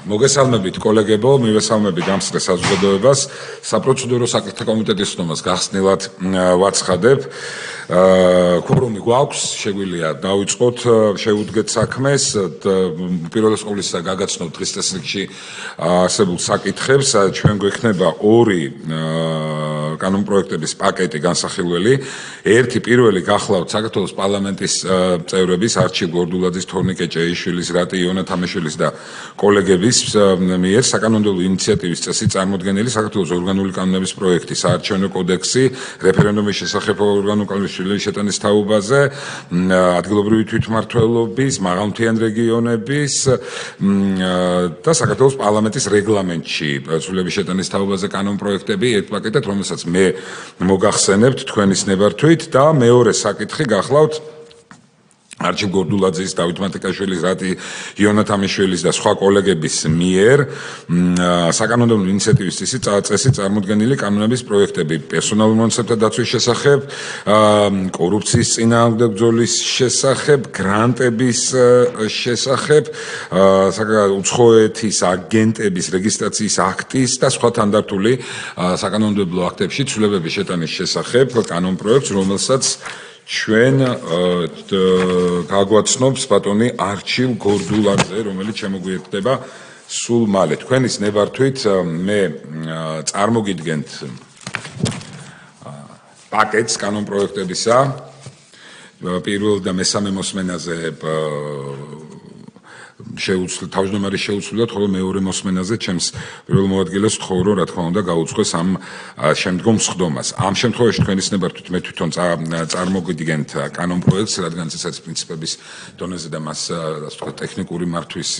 მოგესალმებით კოლეგებო, მივესალმებით გამსხლე საზოგადოებას. საპროცედურო საკითხთა კომიტეტის ხდომას გახსნილად ვაცხადებ. ქურუმი გვაქვს, შეგვიძლია დავიწყოთ, შევუდგეთ საქმეს. პირველეს ყოვლისა გაგაცნობთ დღის წესრიგში არსებულ საკითხებს. ჩვენ გვექნება ორი კანონპროექტების პაკეტი განსახილველი. ერთი პირველი გახლავთ საქართველოს პარლამენტის წევრების არჩილ გორდულაძის, თორნიკე ჭეიშვილის, რატი იონათამაშვილის და კოლეგების მიერ საკანონმდებლო ინიციატივის წესი წარმოდგენილი საქართველოს ორგანული კანონების პროექტი, საარჩევნო კოდექსი, რეფერენდუმის შესახებ ორგანული კანონების შეტანის თაობაზე, ადგილობრივი თვითმმართველობის, მაღალმთიან რეგიონების და საქართველოს პარლამენტის რეგლამენტში ცვლილების შეტანის თაობაზე კანონპროექტები ერთ პაკეტად, რომელსაც მე მოგახსენებთ თქვენის ნებართვით და მეორე საკითხი გახლავთ არჩილ გორდულაძის, დავით მატიკაშვილის, რატი იონათამაშვილის და სხვა კოლეგების მიერ საკანონმდებლო ინიციატივის წესი წარმოდგენილი კანონების პროექტები პერსონალურ მონაცემთა დაცვის შესახებ, კორუფციის წინააღმდეგ ბრძოლის შესახებ, გრანტების შესახებ, უცხოეთის აგენტების რეგისტრაციის აქტის და სხვა თანდართული საკანონმდებლო აქტებში ცვლილებების შეტანის შესახებ კანონპროექტს, რომელსაც ჩვენ გაგვაცნობს ბატონი არჩილ გორდულაძე, რომელიც შემოგვიერთდება სულ მალე. თქვენის ნებართვით მე წარმოგიდგენთ პაკეტს კანონპროექტებისა. პირველ და მესამე მოსმენაზე თავმჯდომარის შეუცვლელად, ხოლო მეორე მოსმენაზე ჩემს პირველ მოადგილეს ვთხოვ, რა თქმა უნდა, გაუძღვეს ამ შემდგომ სხდომას. ამ შემთხვევაში თქვენის ნებართვით მე თვითონ წარმოგიდგენთ კანონპროექტს, რადგან წესების პრინციპების დონეზე და მას ასე ვთქვათ ტექნიკური მართვის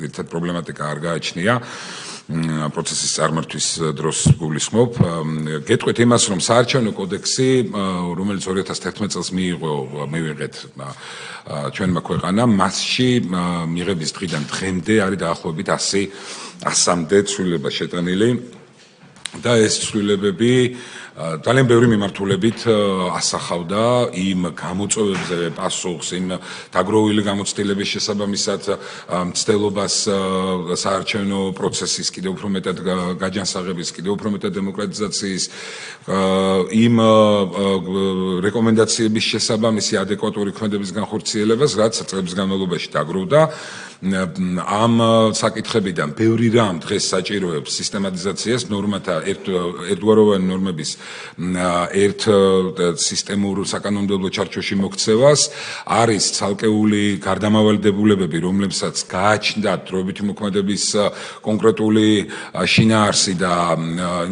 ერთად პრობლემატიკა არ გააჩნია. პროცესის წარმართვის დროს გულისხმობ. გეტყვით იმას, რომ საარჩევნო კოდექსი, რომელიც 2011 წელს მივიღეთ ჩვენმა ქვეყანამ, მასში მიღების დღიდან დღემდე არის დაახლოებით 100-მდე ცვლილება შეტანილი და ეს ცვლილებები ძალიან ბევრი მიმართულებით ასახავდა იმ გამოწვევებზე პასუხს, იმ დაგროვილი გამოცდილების შესაბამისად მცდელობას საარჩევნო პროცესის კიდევ უფრო მეტად გაჯანსაღების, კიდევ უფრო მეტად დემოკრატიზაციის, იმ რეკომენდაციების შესაბამისი ადეკვატური ქმედების განხორციელებას, რაც წლების განმავლობაში დაგროვდა. ამ საკითხებიდან ბევრი რამ დღეს საჭიროებს სისტემატიზაციას, ნორმათა ერთგვაროვანი ნორმების ერთ სისტემურ საკანონმდებლო ჩარჩოში მოქცევას. არის ცალკეული გარდამავალი დებულებები, რომლებსაც გააჩნდათ დროებითი მოქმედების კონკრეტული შინაარსი და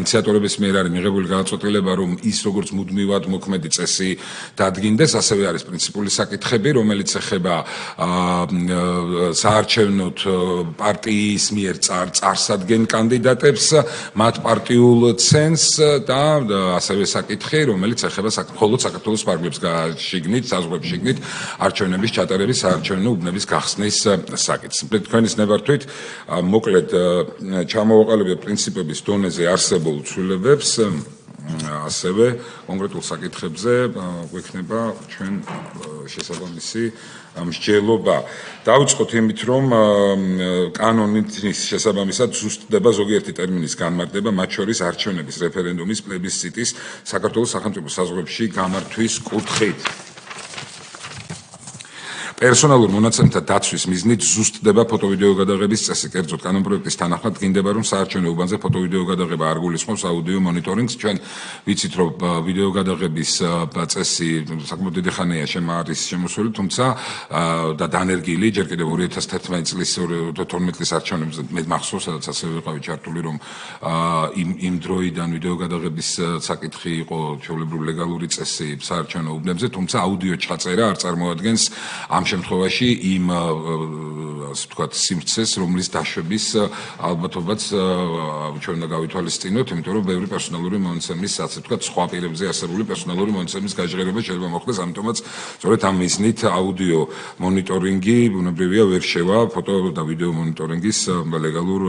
ინიციატორების მიერ არის მიღებული გადაწყვეტილება, რომ ის როგორც მუდმივად მოქმედი წესი დადგინდეს, ასევე არის პრინციპული საკითხები, რომელიც ეხება საარჩევნოდ პარტიის მიერ წარსადგენ კანდიდატებს, მათ პარტიულ ცენს და ასევე საკითხი, რომელიც ეხება მხოლოდ საქართველოს ფარგლებს შიგნით, საზღვრებს შიგნით არჩევნების ჩატარების, საარჩევნო უბნების გახსნის საკითხს. თქვენის ნებართვით მოკლედ ჩამოვაყალიბებ პრინციპების დონეზე არსებულ ცვლილებებს, ასევე კონკრეტულ საკითხებზე გვექნება ჩვენ შესაბამისი მსჯელობა. დავიწყოთ იმით, რომ კანონის შესაბამისად ზუსტდება ზოგიერთი ტერმინის განმარტება, მათ შორის არჩევნების, რეფერენდუმის, პლებისციტის, საქართველოს სახელმწიფო საზღვრებში გამართვის კუთხით. პერსონალურ მონაცემთა დაცვის მიზნით ზუსტდება ფოტო-ვიდეო გადაღების წესი. კერძოდ, კანონპროექტის თანახმად დგინდება, რომ საარჩევნო უბანზე ფოტო-ვიდეო გადაღება არ გულისხმობს აუდიო მონიტორინგს. ჩვენ ვიცით, რომ ვიდეო გადაღების წესი საკმაოდ დიდი ხანია არის შემოსული, თუმცა და დანერგილი ჯერ კიდევ 2011 წლის 12 წლის არჩევნებზე მე მახსოვს, სადაც ასევე ვიყავი ჩართული, რომ იმ დროიდან ვიდეო გადაღების საკითხი იყო ჩვეულებრივ ლეგალური წესი საარჩევნო უბნებზე, თუმცა აუდიო ჩაწერა არ წარმოადგენს ამ შემთხვევაში იმ ასე ვთქვათ სიმწეს, რომლის დაშვების ალბათობაც ჩვენ უნდა გავითვალისწინოთ, იმიტომ რომ ბევრი პერსონალური მონაცემის, ასე ვთქვათ, სხვა პირებზე არსებული პერსონალური მონაცემის გაჟღერება შეიძლება მოხდეს, ამიტომაც სწორედ ამ მიზნით აუდიო მონიტორინგი ბუნებრივია ვერ შევა ფოტო და ვიდეო მონიტორინგის ლეგალურ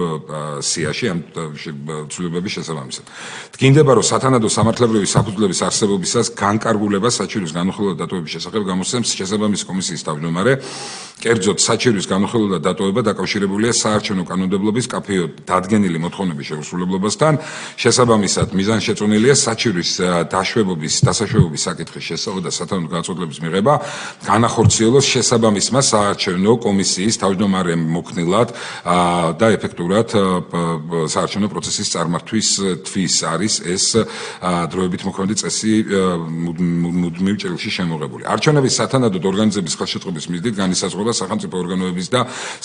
სიაში ამ ცვლილებების შესაბამისად. დგინდება, რომ სათანადო სამართლებრივი საფუძვლების არსებობისას განკარგულებას საჩივრების განუხილავად დატოვების შესახებ გამოსცემს შესაბამისი კომისიის თავმჯდომარე თავმჯდომარე კერძოდ საჩივრების განუხილვა და დატოვება დაკავშირებულია საარჩევნო კანონმდებლობის კაფეო დადგენილი მოთხოვნების შეუსრულებლობასთან. შესაბამისად, მიზანშეწონილია საჩივრის დასაშვებობის საკითხის შესწავლა და სათავო განწყობლების მიღება განახორციელოს შესაბამისმა საარჩევნო კომისიის თავმჯდომარემ მოქნილად და ეფექტურად საარჩევნო პროცესის წარმართვისთვის არის ეს დროებით მოქმედი წესი მუდმივ ჭრილში შემოღებული. არჩევნების სათანადოდ ორგანიზების ხელშეწყობის მიზნით განისაზღვრება სახელმწიფო ორგანოების და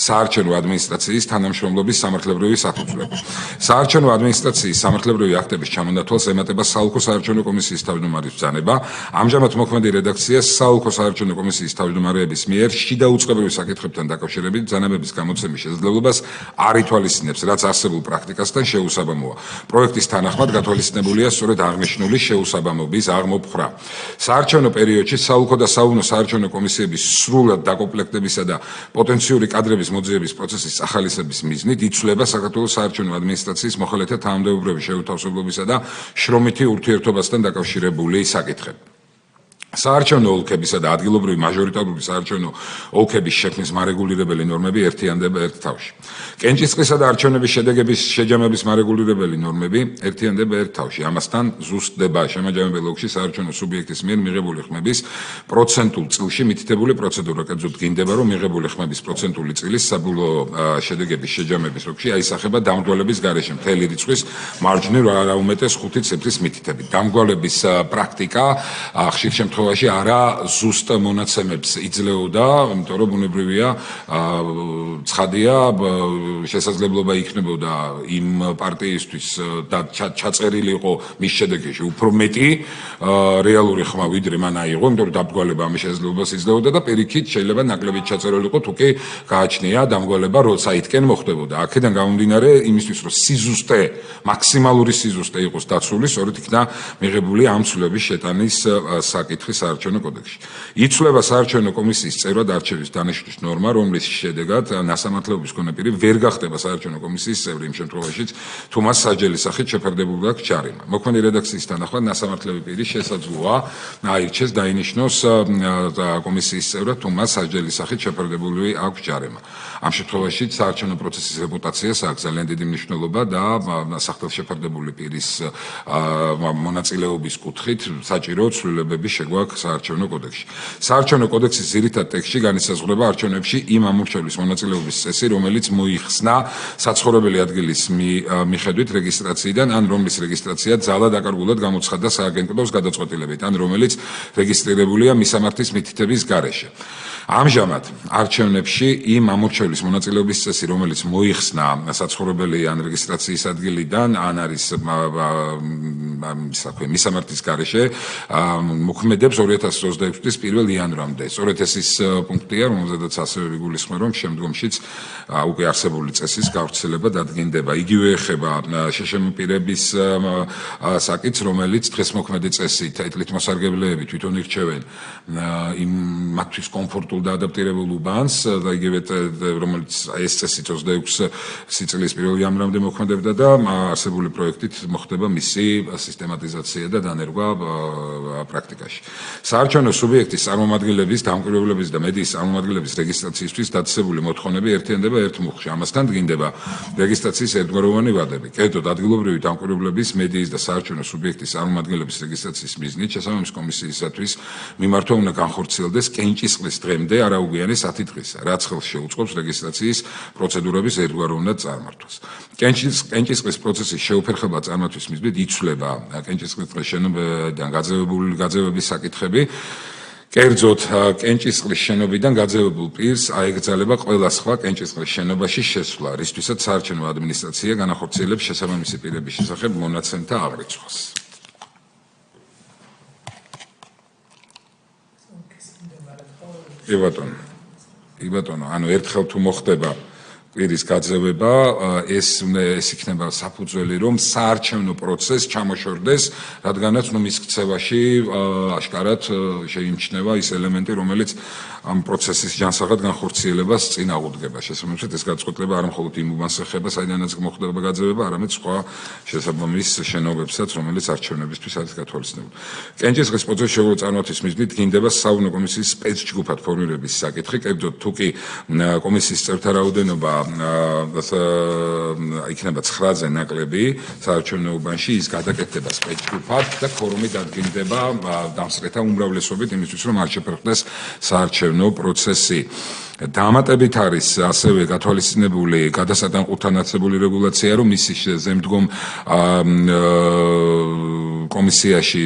საარჩევნო ადმინისტრაციის თანამშრომლობის სამართლებრივი საფუძვლები. საარჩევნო ადმინისტრაციის სამართლებრივი აქტების ჩამონათვალს ემატება საოლქო საარჩევნო კომისიის თავმჯდომარის ბრძანება. ამჟამად მოქმედი რედაქცია საოლქო საარჩევნო კომისიის თავმჯდომარეების მიერ შიდა უწყებრივი საკითხებთან დაკავშირებით ბრძანებების გამოცემის შესაძლებლობას არ ითვალისწინებს, რაც არსებულ პრაქტიკასთან შეუსაბამოა. პროექტის თანახმად გათვალისწინებულია სწორედ აღნიშნული შეუსაბამობის აღმოფხვრა. საარჩევნო პერიოდში საოლქო და საუნო საარჩევნო კომისიების სრულად დაკომპლექტების და პოტენციური კადრების მოძიების პროცესის ახალისების მიზნით იცვლება საქართველოს საარჩევნო ადმინისტრაციის მოხელეთა თანამდებობრივი შეუთავსებლობისა და შრომითი ურთიერთობასთან დაკავშირებული საკითხები. საარჩევნო ოლქებისა და ადგილობრივი მაჟორიტარული საარჩევნო ოლქების შექმნის მარეგულირებელი ნორმები ერთიანდება ერთ თავში. კენჭისყრისა და არჩევნების შედეგების შეჯამების მარეგულირებელი ნორმები ერთიანდება ერთ თავში. ამასთან ზუსტდება შემაჯამებელ ოლქში საარჩევნო სუბიექტის მიერ მიღებული ხმების პროცენტულ წილში მითითებული პროცედურა. კერძოდ გინდება, რომ მიღებული ხმების პროცენტული წილის საბოლოო შედეგების შეჯამების ოლქში აისახება დამრგვალების გარეშე მთელი რიცხვის მარჯვნივ არაუმეტეს 5 ციფრის მითითებით. დამრგვალების პრაქტიკა ხშირ შემთხვევაში არა ზუსტ მონაცემებს იძლეოდა, იმიტომ რომ ბუნებრივია ცხადია შესაძლებლობა იქნებოდა იმ პარტიისთვის და ჩაწერილი იყო მის შედეგებში უფრო მეტი რეალური ხმა ვიდრე მან აიღო, იმიტომ რომ დამრგვალება ამის შესაძლებლობას იძლეოდა და პირიქით შეიძლება ნაკლებად ჩაწერილი იყო, თუკი გააჩნია დამრგვალება, როცა ითკენ მოხდებოდა. აქედან გამომდინარე, იმისთვის რომ სიზუსტე, მაქსიმალური სიზუსტე იყოს დაცული, სწორედ იქნა მიღებული ამ ცვლილების შეტანის საკითხი საარჩევნო კოდექსში. იცვლება საარჩევნო კომისიის წევრად არჩევის დანაშაულის ნორმა, რომლის შედეგად ნასამართლებლობის მქონე პირი ვერ გახდება საარჩევნო კომისიის წევრი იმ შემთხვევაშიც, თუ მას სასჯელის სახით შეფერდებული აქვს ჯარიმა. მოქმედი რედაქციის თანახმად ნასამართლებელი პირი შესაძლოა აირჩეს დაინიშნოს კომისიის წევრად, თუ მას სასჯელის სახით შეფერდებული აქვს ჯარიმა. ამ შემთხვევაში საარჩევნო პროცესის რეპუტაციას აქვს ძალიან დიდი მნიშვნელობა და სახელმწიფო შეფერდებული პირის მონაწილეობის კუთხით საჭირო ცვლილებები შეგვაქვს საარჩევნო კოდექსში. საარჩევნო კოდექსის ძირითად ტექსტში განისაზღვრება არჩევნებში იმ ამორჩევლის მონაწილეობის წესი, რომელიც მოიხსნა საცხოვრებელი ადგილის მიხედვით რეგისტრაციიდან, ან რომლის რეგისტრაცია ძალა დაკარგულად გამოცხადდა სააგენტოს გადაწყვეტილებით, ან რომელიც რეგისტრირებულია მისამართის მითითების გარეშე. ამჟამად არჩევნებში იმ ამორჩევლის მონაწილეობის წესი, რომელიც მოიხსნა საცხოვრებელი ან რეგისტრაციის ადგილიდან, ან არის მისამართის გარეშე, მოქმედებს 2026 წლის 1 იანვრამდე. სწორედ ეს ის პუნქტია, რომელზედაც ასევე ვიგულისხმე, რომ შემდგომშიც უკვე არსებული წესის გავრცელება დადგინდება. იგივე ეხება შეშემოპირების საკითხს, რომელიც დღეს მოქმედი წესით ეთნიკმოსარგებლეები თვითონ ირჩევენ იმ მათთვის კომფორტულ და ადაპტირებულ უბანს და იგივე რომელიც ეს წესი 26 სიწლის 1 იანვრამდე მოქმედებდა და არსებული პროექტით მოხდება მისი სისტემატიზაცია და დანერგვა პრაქტიკაში. საარჩევნო სუბიექტის წარმომადგენლების, დამკვირვებლების და მედიის წარმომადგენლების რეგისტრაციისთვის დაწესებული მოთხოვნები ერთიანდება ერთ მუხლში. ამასთან დგინდება რეგისტრაციის ერთგვაროვანი ვადები. კერძოდ ადგილობრივი დამკვირვებლების, მედიის და საარჩევნო სუბიექტის წარმომადგენლების რეგისტრაციის მიზნით შესაბამის კომისიისათვის მიმართვა უნდა განხორციელდეს კენჭისყრის დღემდე არაუგვიანი 10 დღისა, რაც ხელს შეუწყობს რეგისტრაციის პროცედურების ერთგვაროვნად წარმართვას. კენჭისყრის პროცესის შეუფერხებლად წარმართვის მიზნით იცვლება კენჭისყრის დღეს შენობიდან გაძევების საკითხები. კერძოდ კენჭისყრის შენობიდან გაძევებულ პირს აეგზალება ყველა სხვა კენჭისყრის შენობაში შესვლა, რისთვისაც საარჩევნო ადმინისტრაცია განახორციელებს შესაბამისი პირების შესახებ მონაცემთა აღრიცხვას. კი ბატონო, ანუ ერთხელ თუ მოხდება პირის გაძევება, ეს იქნება საფუძველი, რომ საარჩევნო პროცესს ჩამოშორდეს, რადგანაც მის ქცევაში აშკარად შეიმჩნევა ის ელემენტი, რომელიც ამ პროცესის ჯანსაღად განხორციელებას წინ აღუდგება. შესაბამისად ეს გადაწყვეტილება არა მხოლოდ იმ უბანს ეხება, საიდანაც მოხდება გაძევება, არამედ სხვა შესაბამის შენობებსაც, რომელიც არჩევნებისთვის არის გათვალისწინებული. კენჭისყრის პროცესში როგორც წარმოაჩენს მიზნით გინდება საუნო კომისიის სპეცჯგუფად ფორმირების საკითხი, კერძოდ თუ კი კომისიის წევრთა რაოდენობა იქნება 9-ზე ნაკლები საარჩევნო უბანში, ის გადაკეთდება სპეცჯგუფად და ფორუმი დადგინდება დამსწრეთა უმრავლესობით იმისთვის, რომ არ შეფერხდეს საარჩევნო პროცესი. დამატებით არის ასევე გათვალისწინებული გადასატანყუთან აცებული რეგულაცია, რომ მისი ზემდგომ კომისიაში,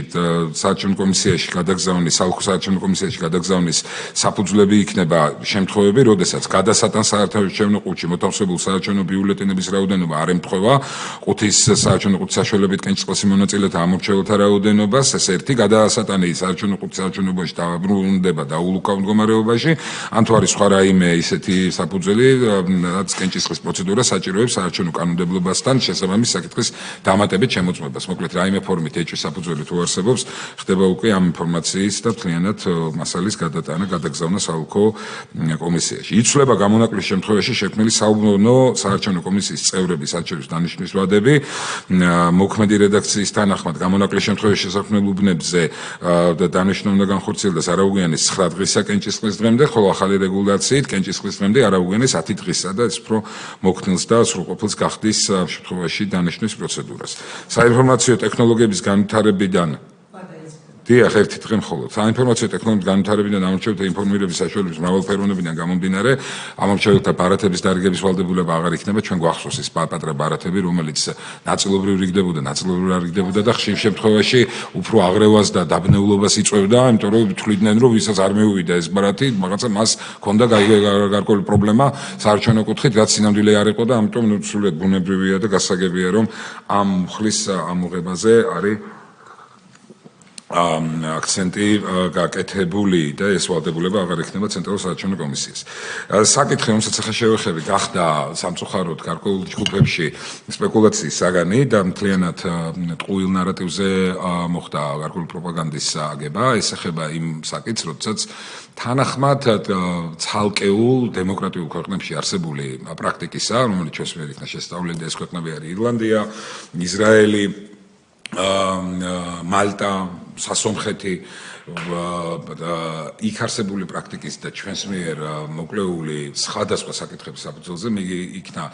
საარჩევნო კომისიაში გადაგზავნის, საოლქო საარჩევნო კომისიაში გადაგზავნის საფუძვლები იქნება შემთხვევები, როდესაც გადასატან საარჩევნო ყუთში მოთავსებულ საარჩევნო ბიულეტენების რაოდენობა არ ემთხვევა ყუთის საარჩევნო ყუთის საშუალებით კენჭისყრის მონაწილეთა ამორჩეულთა რაოდენობას, ეს ერთი გადასატანი საარჩევნო ყუთის საარჩევნობაში დაბრუნდება დაულუქავ მდგომარეობაში, ან თუ არის სხვა რაიმე ისეთი საფუძველი, რაც კენჭისყრის პროცედურას საჭიროებს საარჩევნო კანონმდებლობასთან შესაბამის საკითხის დამატებით შემოწმებას. მოკლედ რაიმე ფორმით ეჭვის საფუძველი თუ არსებობს, ხდება უკვე ამ ინფორმაციის და მთლიანად მასალის გადატანა, გადაგზავნა საოლქო კომისიაში. იცვლება გამონაკლისის შემთხვევაში შექმნილი საუბნო საარჩევნო კომისიის წევრების არჩევის დანიშვნის ვადები, მოქმედი რედაქციის თანახმად გამონაკლისის შემთხვევაში შესაქმნელ უბნებზე დანიშვნა უნდა განხორციელდეს არაუგვიანეს 9 დღისა კენჭისყრის დღემდე, ხოლო ახალი რეგულაციით კენჭისყრის დღემდე არაუგვიანეს 10 დღისა და ეს უფრო მოქნილს და სრულყოფილს გახდის შემთხვევაში დანიშვნის პროცედურას. საინფორმაციო ტექნოლოგიების განვითარებიდან დიახ, ერთი დღე მხოლოდ. საინფორმაციო ტექნოლოგიების განვითარებიდან ამორჩეულთა ინფორმირების საშუალების მრავალფეროვნებიდან გამომდინარე, ამორჩეულთა ბარათების დარიგების ვალდებულება აღარ იქნება. ჩვენ გვახსოვს ის პატარა ბარათები, რომელიც ნაწილობრივ რიგდებოდა, ნაწილობრივ არ რიგდებოდა და ხშირ შემთხვევაში უფრო აღრევას და დაბნეულობას იწვევდა, იმიტომ რომ თვლიდნენ, რომ ვისაც არ მეუვიდა ეს ბარათი, რაღაცა მას ჰქონდა გარკვეული პრობლემა საარჩევნო კუთხით, რაც სინამდვილე არ იყო და ამიტომ სრულიად ბუნებრივია და გასაგებია, რომ ამ მხლის ამოღებაზე არის აქცენტი გაკეთებული და ეს ვალდებულება აღარ იქნება ცენტრალურ საარჩევნო კომისიას. საკითხი, რომელსაც ახლა შევეხები, გახდა სამწუხაროდ გარკვეულ ჯგუფებში სპეკულაციის საგანი და მთლიანად ტყუილ ნარატივზე მოხდა გარკვეული პროპაგანდის აგება. ეს ეხება იმ საკითხს, როდესაც თანახმად ცალკეულ დემოკრატიულ ქვეყნებში არსებული პრაქტიკისა, რომელიც ჩვენს მიერ იქნა შესწავლილი და ეს ქვეყნები არის ირლანდია, ისრაელი, მალტა, სასომხეთი, იქ არსებული პრაქტიკის და ჩვენს მიერ მოკლეული სხვადასხვა საკითხების საფუძველზე იქნა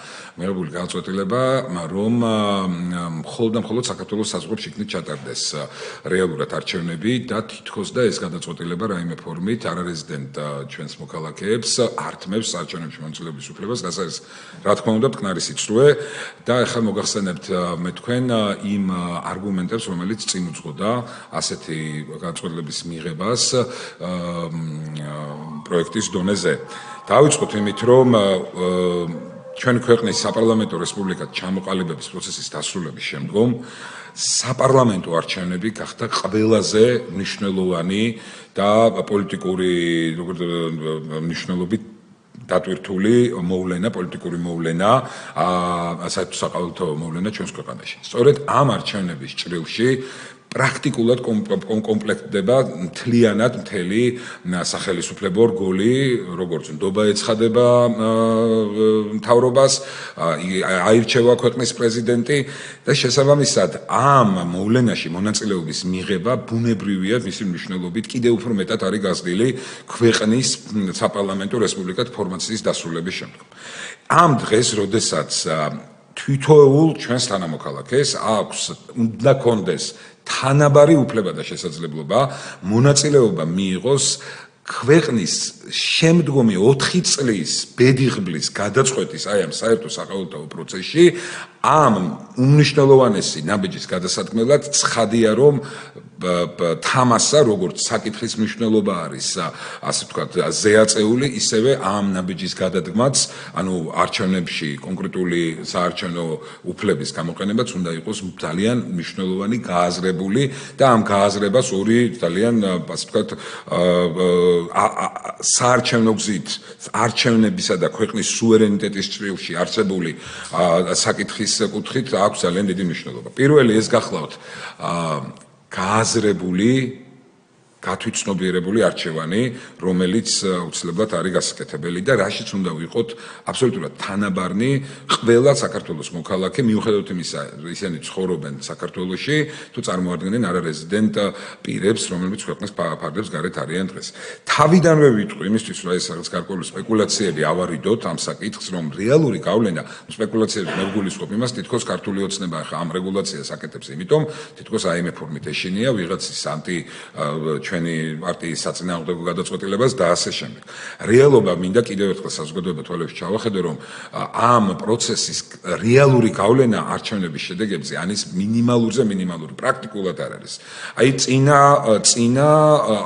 მიღებული გადაწყვეტილება, რომ მხოლოდ საქართველოს საზღვრებს იქნით ჩატარდეს რეალურად არჩევნები და თითქოს და ეს გადაწყვეტილება რაიმე ფორმით არარეზიდენტ ჩვენს მოქალაქეებს ართმევს საარჩევნებში მონაწილეობის უფლებას, რაც არის რა თქმა უნდა მტკნარი სიცრუე და ახლა მოგახსენებთ მე თქვენ იმ არგუმენტებს, რომელიც წინ უძღოდა ასეთი გადაწყვეტილების მიღებას პროექტის დონეზე. დავიწყოთ იმით, რომ ჩვენი ქვეყნის საპარლამენტო რესპუბლიკად ჩამოყალიბების პროცესის დასრულების შემდგომ საპარლამენტო არჩევნები გახდა ყველაზე მნიშვნელოვანი და პოლიტიკური მნიშვნელობით დატვირთული მოვლენა, პოლიტიკური მოვლენა, საერთო მოვლენა ჩვენს ქვეყანაში. სწორედ ამ არჩევნების ჭრილში პრაქტიკულად კომპლექტდება მთლიანად მთელი სახელისუფლებო რგოლი, როგორც ნდობა ეცხადება მთავრობას, აირჩევა ქვეყნის პრეზიდენტი და შესაბამისად ამ მოვლენაში მონაწილეობის მიღება ბუნებრივია მისი მნიშვნელობით კიდევ უფრო მეტად არის გაზრდილი ქვეყნის საპარლამენტო რესპუბლიკად ფორმაციის დასრულების შემდგომ. ამ დღეს, როდესაც თითოეულ ჩვენს თანამოქალაქეს აქვს უნდა კონდეს თანაბარი უფლება და შესაძლებლობა მონაწილეობა მიიღოს ქვეყნის შემდგომი 4 წლის ბედიღბლის გადაწყვეტის აი ამ საერთო საყოველთაო პროცესში ამ უმნიშვნელოვანესი ნაბიჯის გადასადგმელად ცხადია რომ თამასა როგორც საკითხის მნიშვნელობა არის ასე ვთქვათ ზეაწეული ისევე ამ ნაბიჯის გადადგმაც ანუ არჩევნებში კონკრეტული საარჩევნო უფლების გამოყენებაც უნდა იყოს ძალიან მნიშვნელოვანი გააზრებული და ამ გააზრებას ორი ძალიან ასე ვთქვათ საარჩევნო გზით არჩევნებისა და ქვეყნის სუვერენიტეტის ჭრილში არსებული საკითხის კუთხით აქვს ძალიან დიდი მნიშვნელობა. პირველი ეს გახლავთ გააზრებული გათვითცნობიერებული არჩევანი, რომელიც უცლებად არის გასაკეთებელი და რაშიც უნდა ვიყოთ აბსოლუტურად თანაბარნი ყველა საქართველოს მოქალაქე, მიუხედავად იმისა, ისინი ცხოვრობენ საქართველოში, თუ წარმოადგენენ არარეზიდენტ პირებს, რომლებიც ქვეყნის ფარგლებს გარეთ არიან დღეს. თავიდანვე ვიტყვი იმისთვის, რომ ეს რაღაც გარკვეული სპეკულაციები ავარიდოთ ამ საკითხს, რომ რეალური გავლენა სპეკულაციები მე ვგულისხმობ იმას, თითქოს ქართული ოცნება ახლა ამ რეგულაციას აკეთებს, იმიტომ თითქოს აი მე ფორმით ეშინია ვიღაცის ჩვენი პარტიის საწინააღმდეგო გადაწყვეტილებას და ასე შემდეგ. რეალობა მინდა კიდევ ერთხელ საზოგადოება თვალებში ჩავახედო, რომ ამ პროცესის რეალური გავლენა არჩევნების შედეგებზე არის მინიმალური, პრაქტიკულად არ არის. აი წინა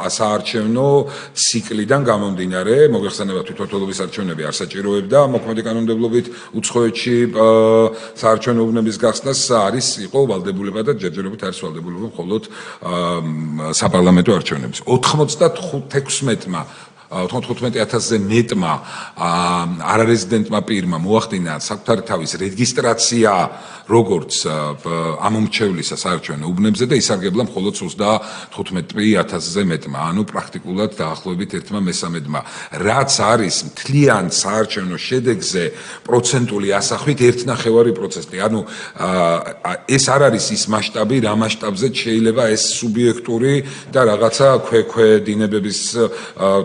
საარჩევნო ციკლიდან გამომდინარე, მოგეხსენება თვითმმართველობის არჩევნები არ საჭიროებდა მოქმედი კანონმდებლობით უცხოეთში საარჩევნო უბნების გახსნას იყო ვალდებულება და ჯერჯერობით არის ვალდებულება მხოლოდ საპარლამენტო არჩევნების 95,000-ზე მეტმა არარეზიდენტმა პირმა მოახდინა საკუთარი თავის რეგისტრაცია როგორც ამომრჩევლისა საარჩევნო უბნებზე და ისარგებლა მხოლოდ 35,000-ზე მეტმა, ანუ პრაქტიკულად დაახლოებით 1/3-მა, რაც არის მთლიან საარჩევნო შედეგზე პროცენტული ასახვით 1/9%. ანუ ეს არ არის ის მასშტაბი, რა მასშტაბზეც შეიძლება ეს სუბიექტური და რაღაცა ქვედინებების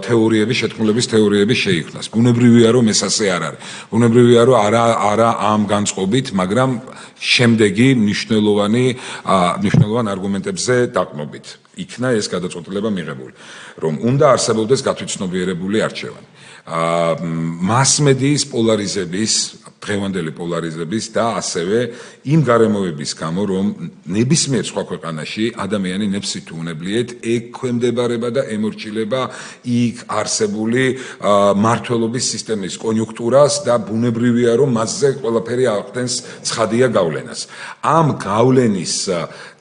თეორიები, შეთქმულების თეორიები შეიქმნას. ბუნებრივია, რომ ეს ასე არ არის. ბუნებრივია, რომ არა ამ განწყობით, მაგრამ შემდეგი მნიშვნელოვან არგუმენტებზე დაყრდნობით იქნა ეს გადაწყვეტილება მიღებული, რომ უნდა არსებობდეს გათვითცნობიერებული არჩევანი. მასმედიის პოლარიზების, დღევანდელი პოლარიზების და ასევე იმ გარემოების გამო, რომ ნებისმიერ სხვა ქვეყანაში ადამიანი ნებსით უნებლიეთ ექვემდებარება და ემორჩილება იქ არსებული მმართველობის სისტემის კონიუნქტურას და ბუნებრივია, რომ მასზე ყველაფერი ახდენს ცხადია გავლენას. ამ გავლენის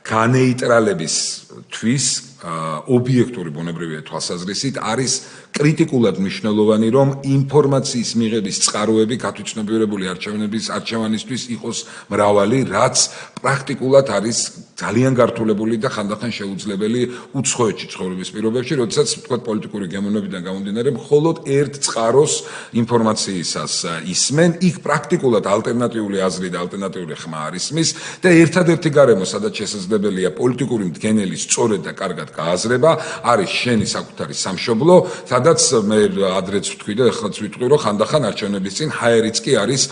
განეიტრალებისთვის ობიექტური ბუნებრივია თვალსაზრისით არის კრიტიკულად მნიშვნელოვანი, რომ ინფორმაციის მიღების წყაროები გათვითცნობიერებული არჩევანისთვის იყოს მრავალი, რაც პრაქტიკულად არის ძალიან გართულებული და ხანდახან შეუძლებელი უცხოეთში ცხოვრების პირობებში, როდესაც თქვა პოლიტიკური გემოვნებიდან გამომდინარე, მხოლოდ ერთ წყაროს ინფორმაციისას ისმენ, იქ პრაქტიკულად ალტერნატიული აზრი და ალტერნატიული ხმა არ ისმის და ერთადერთი გარემო, სადაც შესაძლებელია პოლიტიკური მდგენელი სწორედ და კარგად გააზრება, არის შენი საკუთარი სამშობლო, სადაც მე ადრეც ვთქვი და ახლაც ვიტყვი, რომ ხანდახან არჩევნების წინ ჰაერიც კი არის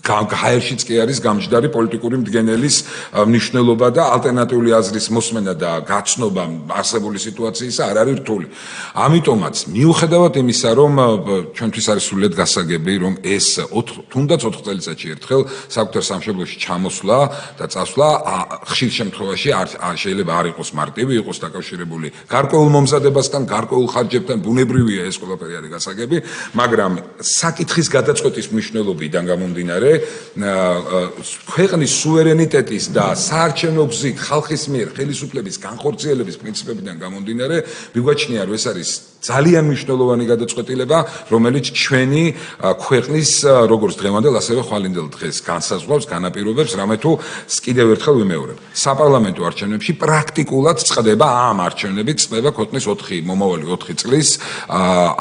ჰაერშიც კი არის გამჯდარი პოლიტიკური მდგენელის მნიშვნელობა და ალტერნატიული აზრის მოსმენა და გაცნობა არსებული სიტუაციისა არ არის რთული. ამიტომაც მიუხედავად იმისა, რომ ჩვენთვის არის სრულიად გასაგები, რომ ეს თუნდაც 4 წელიწადში ერთხელ საკუთარ სამშობლოში ჩამოსვლა და წასვლა ხშირ შემთხვევაში შეიძლება არ იყოს მარტივი, იყოს დაკავშირებული გარკვეულ მომზადებასთან, გარკვეულ ხარჯებთან, ბუნებრივია ეს ყველაფერი არის გასაგები, მაგრამ საკითხის გადაწყვეტის მნიშვნელობიდან გამომდინარე, ქვეყნის სუვერენიტეტის და საარჩევნო გზით ხალხის მიერ ხელისუფლების განხორციელების პრინციპებიდან გამომდინარე, მიგვაჩნია, რომ ეს არის ძალიან მნიშვნელოვანი გადაწყვეტილება, რომელიც ჩვენი ქვეყნის როგორც დღევანდელ, ასევე ხვალინდელ დღეს განსაზღვრავს, განაპირობებს, რამე თუ კიდევ ერთხელ ვიმეორებ. საპარლამენტო არჩევნებში პრაქტიკულად წყდება ამ არჩევნებით წყდება ქვეყნის მომავალი 4 წლის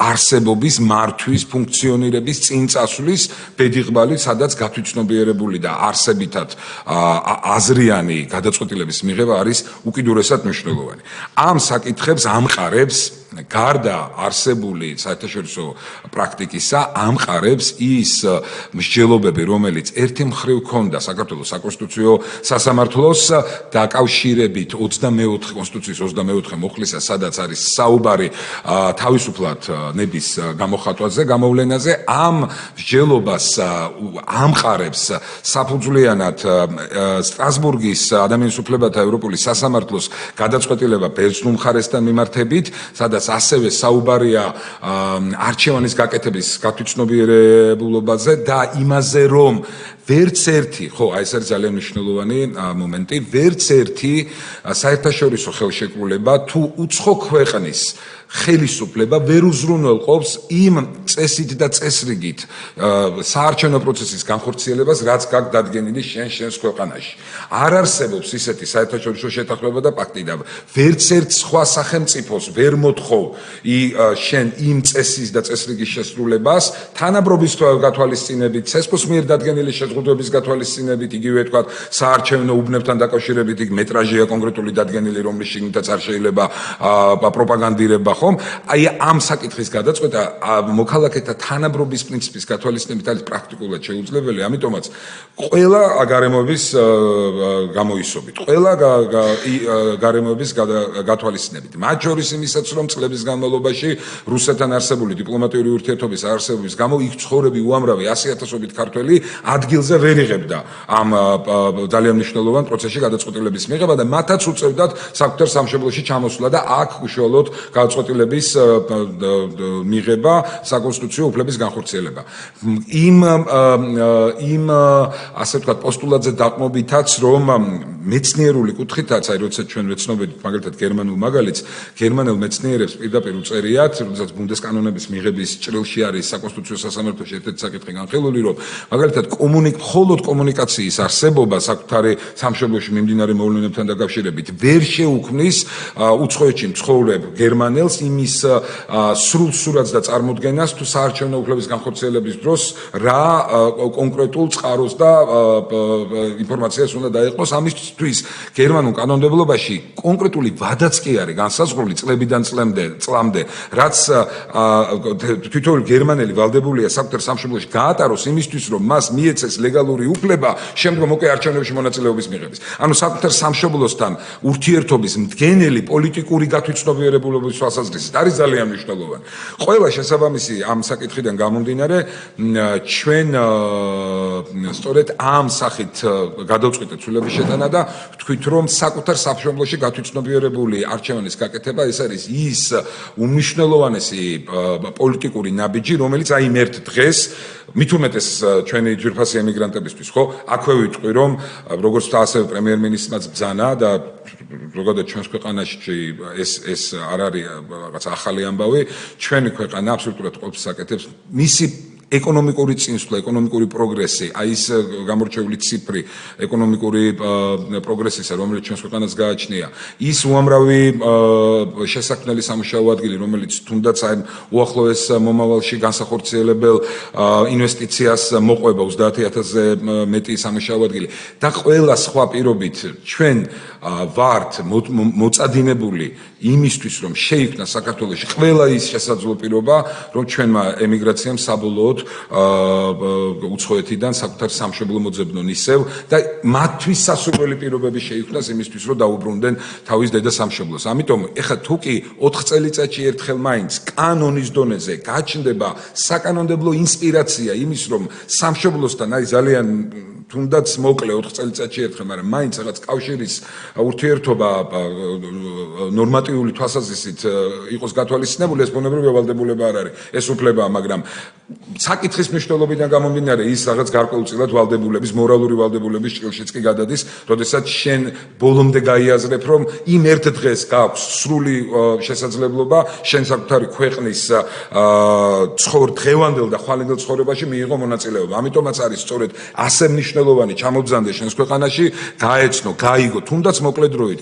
არსებობის მართვის ფუნქციონირების წინ წასვლის ბედიღბალი, სადაც გათვითცნობიერებული და არსებითად აზრიანი გადაწყვეტილების მიღება არის უკიდურესად მნიშვნელოვანი. ამ საკითხებს ამყარებს გარდა არსებული საერთაშორისო პრაქტიკისა ამყარებს ის მსჯელობები, რომელიც ერთი მხრივ ჰქონდა საქართველოს საკონსტიტუციო სასამართლოს დაკავშირებით 24 კონსტიტუციის 24 მოხლისა, სადაც არის საუბარი თავისუფლად ნების გამოხატვაზე, გამოვლენაზე. ამ მსჯელობას ამყარებს საფუძვლიანად სტრასბურგის ადამიანის უფლებათა ევროპული სასამართლოს გადაწყვეტილება ბერძნულ მხარესთან მიმართებით, სადაც ასევე საუბარია არჩევანის გაკეთების გათვითცნობიერებულობაზე და იმაზე, რომ ვერც ერთი, ხო, აი ეს არის ძალიან მნიშვნელოვანი მომენტი, ვერც ერთი საერთაშორისო ხელშეკრულება თუ უცხო ქვეყნის ხელისუფლება ვერ უზრუნველყოფს იმ წესით და წესრიგით საარჩევნო პროცესის განხორციელებას, რაც გაქვს დადგენილი შენს ქვეყანაში. არ არსებობს ისეთი საერთაშორისო შეთანხმება და პაქტი და ვერც ერთ სხვა სახელმწიფოს ვერ მოთხოვ შენ იმ წესის და წესრიგის შესრულებას თანაბრობის გათვალისწინებით, CESCO-ს მიერ დადგენილი შეზღუდვების გათვალისწინებით, იგივე თქვა საარჩევნო უბნებთან დაკავშირებით იქ მეტრაჟია კონკრეტული დადგენილი, რომლის შიგნითაც არ შეიძლება პროპაგანდირება. აი ამ საკითხის გადაწყვეტა მოქალაქეთა თანაბრობის პრინციპის გათვალისწინებით არის პრაქტიკულად შეუძლებელი, ამიტომაც ყველა გარემოების გამოისობით, ყველა გარემოების გათვალისწინებით, მათ შორის იმისაც, რომ წლების განმავლობაში რუსეთთან არსებული დიპლომატიური ურთიერთობის არსებობის გამო იქ ცხოვრები უამრავი 100,000-ობით ქართველი ადგილზე ვერ იღებდა ამ ძალიან მნიშვნელოვან პროცესში გადაწყვეტილების მიღება და მათაც უწევდათ საკუთარ სამშობლოში ჩამოსვლა და აქ უშუალოდ გადაწყვეტილების მიღება, საკონსტიტუციო უფლების განხორციელება. იმ ასე ვთქვათ პოსტულატზე დაყრდნობითაც, რომ მეცნიერული კუთხითაც, აი როცა ჩვენ ვეცნობებით მაგალითად გერმანულ მაგალითს, გერმანელ მეცნიერებს პირდაპირ უწერიათ, როდესაც ბუნდესკანონების მიღების ჭრილში არის საკონსტიტუციო სასამართლოში ერთ-ერთი საკითხი განხილული, რომ მაგალითად მხოლოდ კომუნიკაციის არსებობა საკუთარი სამშობლოში მიმდინარე მოვლენებთან დაკავშირებით ვერ შეუქმნის უცხოეთში მცხოვრებ გერმანელს იმის სრულ სურათს და წარმოდგენას თუ საარჩევნო უფლების განხორციელების დროს რა კონკრეტულ წყაროს და ინფორმაციას უნდა დაეყოს. ამისთვის გერმანულ კანონმდებლობაში კონკრეტული ვადაც კი არის განსაზღვრული წლებიდან წლამდე, რაც თითოეული გერმანელი ვალდებულია საკუთარ სამშობლოში გაატაროს იმისთვის, რომ მას მიეცეს ლეგალური უფლება შემდგომ უკვე არჩევნებში მონაწილეობის მიღების. ანუ საკუთარ სამშობლოსთან ურთიერთობის მდგენელი პოლიტიკური გათვითცნობიერებულობის თვალსაზრისით არის ძალიან მნიშვნელოვანი. ყველა შესაბამისი ამ საკითხიდან გამომდინარე, ჩვენ სწორედ ამ სახით გადავწყვიტეთ ცვლილების შეტანა და ვთქვით, რომ საკუთარ სამშობლოში გათვითცნობიერებული არჩევანის გაკეთება ეს არის ის უმნიშვნელოვანესი პოლიტიკური ნაბიჯი, რომელიც აი იმ ერთ დღეს მით უმეტეს ჩვენი ძვირფასი ემიგრანტებისთვის, ხო? აქვე ვიტყვი, რომ როგორც ასევე პრემიერ-მინისტრმაც ბრძანა და ზოგადად ჩვენს ქვეყანაში ეს არ არის რაღაც ახალი ამბავი, ჩვენი ქვეყანა აბსოლუტურად ყოველთვის აკეთებს მისი ეკონომიკური წინსვლა, ეკონომიკური პროგრესი, აი ეს გამორჩეული ციფრი ეკონომიკური პროგრესისა, რომელიც ჩვენს ქვეყანას გააჩნია, ის უამრავი შესაქმნელი სამუშაო ადგილი, რომელიც თუნდაც აი უახლოეს მომავალში განსახორციელებელ ინვესტიციას მოყვება 30,000-ზე მეტი სამუშაო ადგილი და ყველა სხვა პირობით ჩვენ ვართ მოწადინებული იმისთვის, რომ შეიქმნა საქართველოში ყველა ის შესაძლო პირობა, რომ ჩვენმა ემიგრაციამ საბოლოოდ უცხოეთიდან საკუთარ სამშობლო მოძებნონ ისევ და მათთვის სასურველი პირობები შეიქმნას იმისთვის, რომ დაუბრუნდნენ თავის დედა სამშობლოს. ამიტომ ეხლა თუ კი 4 წელიწადში ერთხელ მაინც კანონის დონეზე გაჩნდება საკანონმდებლო ინსპირაცია იმის, რომ სამშობლოსთან აი ძალიან თუნდაც მოკლე 4 წელიწადში ერთხელ, მაგრამ მაინც რაღაც კავშირის ურთიერთობა ნორმატიული თვალსაზრისით იყოს გათვალისწინებული, ეს ბუნებრივი ვალდებულება არ არის. ეს უფლებაა, მაგრამ საკითხის მნიშვნელობიდან გამომდინარე ის რაღაც გარკვეულწილად ვალდებულების, მორალური ვალდებულების ჭრილშიც კი გადადის, როდესაც შენ ბოლომდე გაიაზრებ, რომ იმ ერთ დღეს გაქვს სრული შესაძლებლობა შენ საკუთარი ქვეყნის დღევანდელ და ხვალინდელ ცხოვრებაში მიიღო მონაწილეობა. ამიტომაც არის სწორედ ასე მნიშვნელოვანი ჩამობრძანდა შენს ქვეყანაში, გაეცნო, გაიგო, თუნდაც მოკლედროით,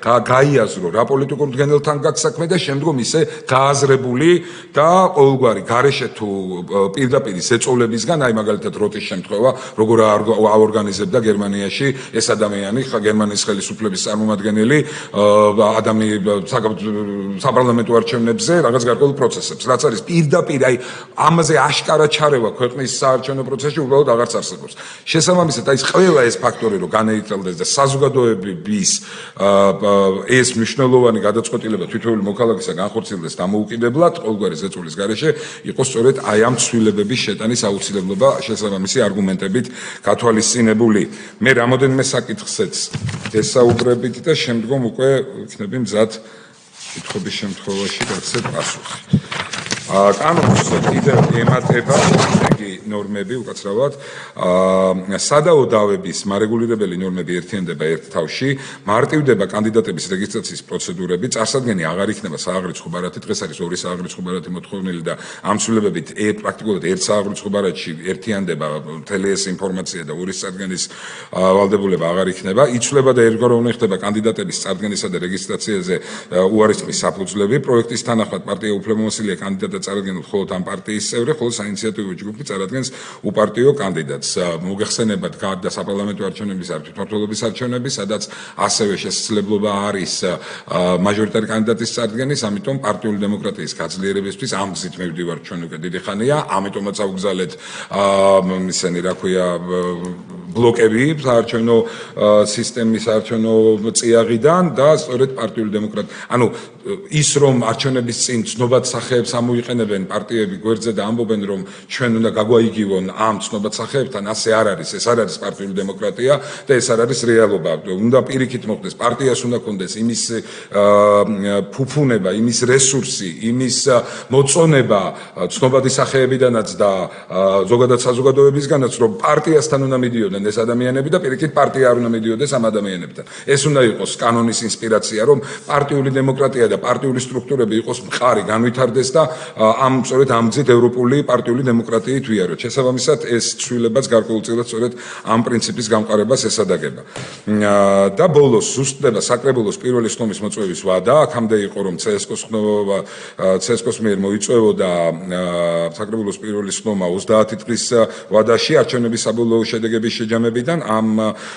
გაიაზრო რა პოლიტიკურ მდგენელთან გაქვს საქმე და შემდგომ ისე გააზრებული და ყოველგვარი გარეშე თუ პირდაპირ ზეწოლებისგან, აი მაგალითად როტის შემთხვევა, როგორ აორგანიზებდა გერმანიაში ეს ადამიანი, გერმანიის ხელისუფლების წარმომადგენელი, საპარლამენტო არჩევნებზე რაღაც გარკვეულ პროცესებს, რაც არის პირდაპირ, აი ამაზე აშკარა ჩარევა ქვეყნის საარჩევნო პროცესში უბრალოდ აღარც არსებობს. შესაბამისად, აი ყველა ეს ფაქტორი რომ განეითვალდეს და საზოგადოების ეს მნიშვნელოვანი გადაწყვეტილება თითოეული მოქალაქისა განხორციელდეს დამოუკიდებლად, ყოველგვარი ზეწოლის გარეშე იყოს სწორედ აი ამ ცვლილებების შეტანის აუცილებლობა შესაბამისი არგუმენტებით გათვალისწინებული. მე რამოდენიმე საკითხზეც დესაუბრებით და შემდგომ უკვე ვიქნები მზად კითხვების შემთხვევაში გაცეთ პასუხი. კანონს კიდევ ემატება შემდეგი ნორმები უკაცრავად სადაო დავების მარეგულირებელი ნორმები ერთიანდება ერთ თავში მარტივდება კანდიდატების რეგისტრაციის პროცედურები წარსადგენი აღარ იქნება სააღრიცხვო ბარათი დღეს არის ორი სააღრიცხვო ბარათი მოთხოვნილი და ამ ცვლილებებით პრაქტიკულად ერთ სააღრიცხვო ბარათში ერთიანდება მთელი ეს ინფორმაცია და ორი სარგენის ვალდებულება აღარ იქნება იცვლება და ერთგვაროვნი ხდება კანდიდატების წარდგენისა და რეგისტრაციაზე უარისხმის საფუძვლები პროექტის თანახმად პარტია უფლებამოსილია კანდიდატად წარადგენილ მხოლოდ ამ პარტიის წევრი ხოლო საინიციატივო ჯგუფი წარადგენს უპარტიო კანდიდატს მოგეხსენებათ გადა საპარლამენტო არჩევნების არ თვითმმართველობის არჩევნები სადაც ასევე შესაძლებლობა არის მაჟორიტარი კანდიდატის წარდგენის ამიტომ პარტიული დემოკრატიის გაძლიერებისთვის ამ გზით მივდივარ ჩვენ უკვე დიდი ხანია ამიტომაც ავგზავნეთ ისინი რა ქვია ბლოკები საარჩევნო სისტემის საარჩევნო წიაღიდან და სწორედ პარტიული დემოკრატია ანუ ის რომ არჩევნების წინ ცნობად სახეებს ამოიყენებენ პარტიები გვერდზე და ამბობენ რომ ჩვენ უნდა გაგვაიგივონ ამ ცნობად სახეებთან ასე არ არის ეს არ არის პარტიული დემოკრატია და ეს არ არის რეალობა უნდა პირიქით მოხდეს პარტიას უნდა კონდეს იმის ფუფუნება იმის რესურსი იმის მოწონება ცნობადი სახეებიდანაც და ზოგადად საზოგადოებისგანაც რომ პარტიასთან უნდა მიდიოდნენ ეს ადამიანები და პირიქით პარტია არ უნდა მიდიოდეს ამ ადამიანებთან ეს უნდა იყოს კანონის ინსპირაცია რომ პარტიული დემოკრატია და პარტიული სტრუქტურები იყოს მყარი განვითარდეს და სწორედ ამ გზით ევროპული პარტიული დემოკრატიით ვიაროთ შესაბამისად ეს ცვლილებაც გარკვეულწილად სწორედ ამ პრინციპის გამყარებას ესადაგება და ბოლოს ზუსტდება საკრებულოს პირველი ხმის მოწვევის ვადა აქამდე იყო რომ CSKOS-ს მიერ მოიწვევოდა საკრებულოს პირველი ხმა 30 დღის ვადაში არჩევნების საბოლოო შედეგების შეჯამებიდან ამ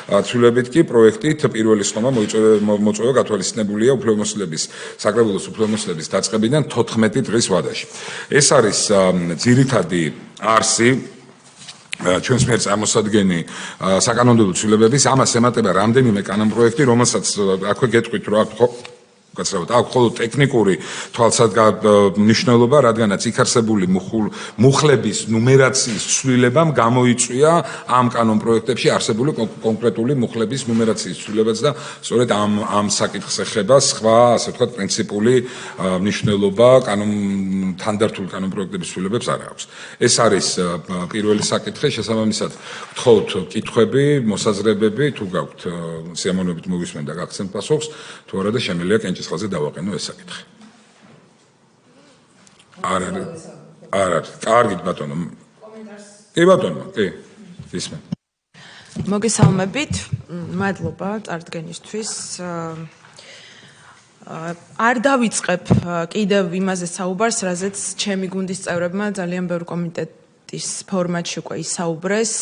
ცვლილებით კი პროექტით პირველი ხმა მოწვევა გათვალისწინებულია უფლებამოსილების საკრებულოს უფლებამოსილების დაწყებიდან 14 დღის ვადაში ეს არის ძირითადი არსი ჩვენს მიერ წარმოსადგენი საკანონმდებლო ცვლილებების ამას ემატება რამდენიმე კანონპროექტი რომელსაც აქვე გეტყვით რომ გაცრავთ აქ მხოლოდ ტექნიკური თვალსაჩინო რადგანაც იქ არსებული მუხლების ნუმერაციის ცვლილებამ გამოიწვია ამ კანონპროექტებში არსებული კონკრეტული მუხლების ნუმერაციის ცვლილებაც და სწორედ ამ საკითხს ეხება სხვა ასე ვთქვათ პრინციპული მნიშვნელობა თანდართული კანონპროექტების ცვლილებებს არ აქვს ეს არის პირველი საკითხი შესაბამისად გთხოვთ კითხვები მოსაზრებები თუ გაქვთ სიამოვნებით მოვისმენ და გაგცემთ პასუხს თუ არა და შემიძლია ხალხზე დავაყენო ეს საკითხი. არ არის. კარგით ბატონო. კი ბატონო, კი. ისმენ. მოგესალმებით. მადლობა წარდგენისთვის. არ დავიწყებ კიდევ იმაზე საუბარს, რაზეც ჩემი გუნდის წევრებმა ძალიან ბევრი კომიტეტის ფორმატში უკვე ისაუბრეს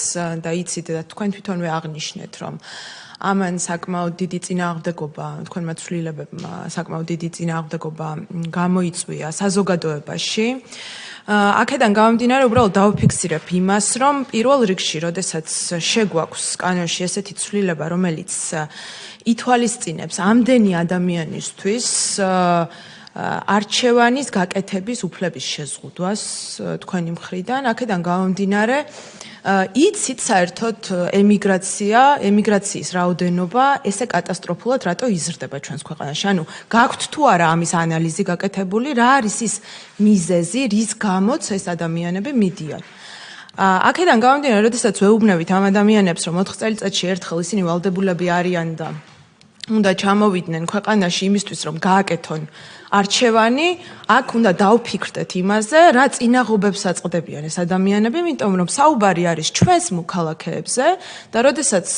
და იცით და თქვენ თვითონვე აღნიშნეთ, რომ ამან საკმაოდ დიდი წინააღმდეგობა თქვენმა ცვლილებებმა საკმაოდ დიდი წინააღმდეგობა გამოიწვია საზოგადოებაში. აქედან გამომდინარე უბრალოდ დავფიქსირებ იმას, რომ პირველ რიგში, როდესაც შეგვაქვს კანონში ესეთი ცვლილება, რომელიც ითვალისწინებს ამდენი ადამიანისთვის არჩევანის გაკეთების უფლების შეზღუდვას თქვენი მხრიდან, აქედან გამომდინარე იცით საერთოდ ემიგრაციის რაოდენობა ესე კატასტროფულად რატო იზრდება ჩვენს ქვეყანაში. ანუ გაქვთ თუ არა ამის ანალიზი გაკეთებული, რა არის ის მიზეზი, რის გამოც ეს ადამიანები მიდიან. აქედან გამომდინარე, როდესაც ვეუბნებით ამ ადამიანებს, რომ 4 წელიწადში ერთხელ ისინი ვალდებულები არიან და უნდა ჩამოვიდნენ ქვეყანაში იმისთვის, რომ გააკეთონ არჩევანი, აქ უნდა დავფიქრდეთ იმაზე, რა წინაღობებს აწყდებიან ეს ადამიანები, იმიტომ რომ საუბარი არის ჩვენს მოქალაქეებზე და როდესაც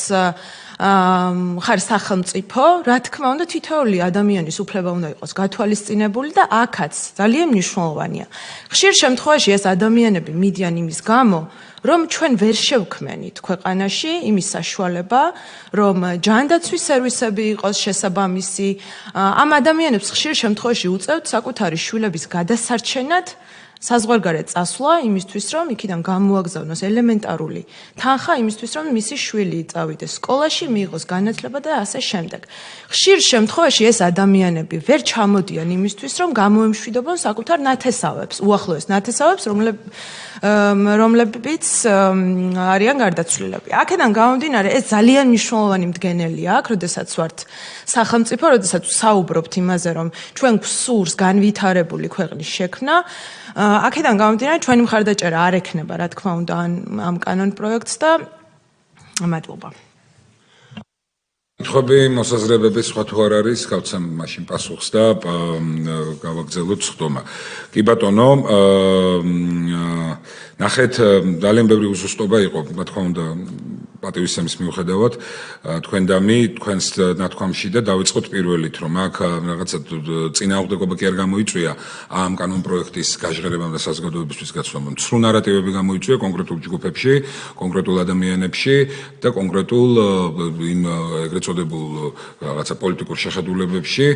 ხარ სახელმწიფო, რა თქმა უნდა თითოეული ადამიანის უფლება უნდა იყოს გათვალისწინებული და აქაც ძალიან მნიშვნელოვანია. ხშირ შემთხვევაში ეს ადამიანები მიდიან იმის გამო, რომ ჩვენ ვერ შევქმნით ქვეყანაში იმის საშუალება, რომ ჯანდაცვის სერვისები იყოს შესაბამისი. ამ ადამიანებს ხშირ შემთხვევაში უწევთ საკუთარი შვილების გადასარჩენად საზღვარგარეთ წასვლა იმისთვის, რომ იქიდან გამოაგზავნოს ელემენტარული თანხა იმისთვის, რომ მისი შვილი წავიდეს სკოლაში, მიიღოს განათლება და ასე შემდეგ. ხშირ შემთხვევაში ეს ადამიანები ვერ ჩამოდიან იმისთვის, რომ გამოემშვიდობონ საკუთარ ნათესავებს, უახლოეს ნათესავებს, რომლებიც არიან გარდაცვლილები. აქედან გამომდინარე, ეს ძალიან მნიშვნელოვანი მდგენელია აქ, როდესაც ვართ სახელმწიფო, როდესაც საუბრობთ იმაზე, რომ ჩვენ გვსურს განვითარებული ქვეყნის შექმნა, აქედან გამომდინარე, ჩვენი მხარდაჭერა არ ექნება, რა თქმა უნდა, ამ კანონ პროექტს და მადლობა. ხობი მოსაზრებები სხვა თუ არ არის, გავცემ მაშინ პასუხს და გავაგზავნოთ სხდომა. კი ბატონო, ნახეთ, ძალიან ბევრი უზუსტობა იყო, რა თქმა უნდა, პატივისცემის მიუხედავად, თქვენ და თქვენს ნათქვამში და დავიწყოთ პირველით, რომ აქ რაღაცა წინააღმდეგობა კი არ გამოიწვია ამ კანონ პროექტის გაჟღერებამ და საზოგადოებისთვის გაცნობამ. ცრუ ნარატივები გამოიწვია კონკრეტულ ჯგუფებში, კონკრეტულ ადამიანებში და კონკრეტულ იმ ეგრეთ წოდებულ რაღაცა პოლიტიკურ შეხედულებებში,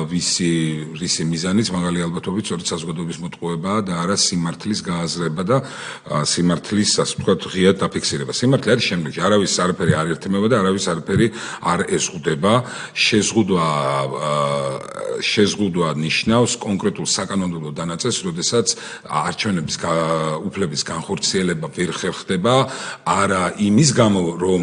ვისი მიზანიც მაგალი ალბათობით სწორედ საზოგადოების მოტყუებაა და არა სიმართლის გააზრება და სიმართლის, ასე ვთქვათ, ღიად დაფიქსირება. სიმართლე არის შემდეგ, არავის არაფერი არ ერთმება და არავის არაფერი არ ეზღუდება. შეზღუდვა ნიშნავს კონკრეტულ საკანონმდებლო დანაწესს, როდესაც არჩევნების უფლების განხორციელება ვერ ხერხდება, არა იმის გამო, რომ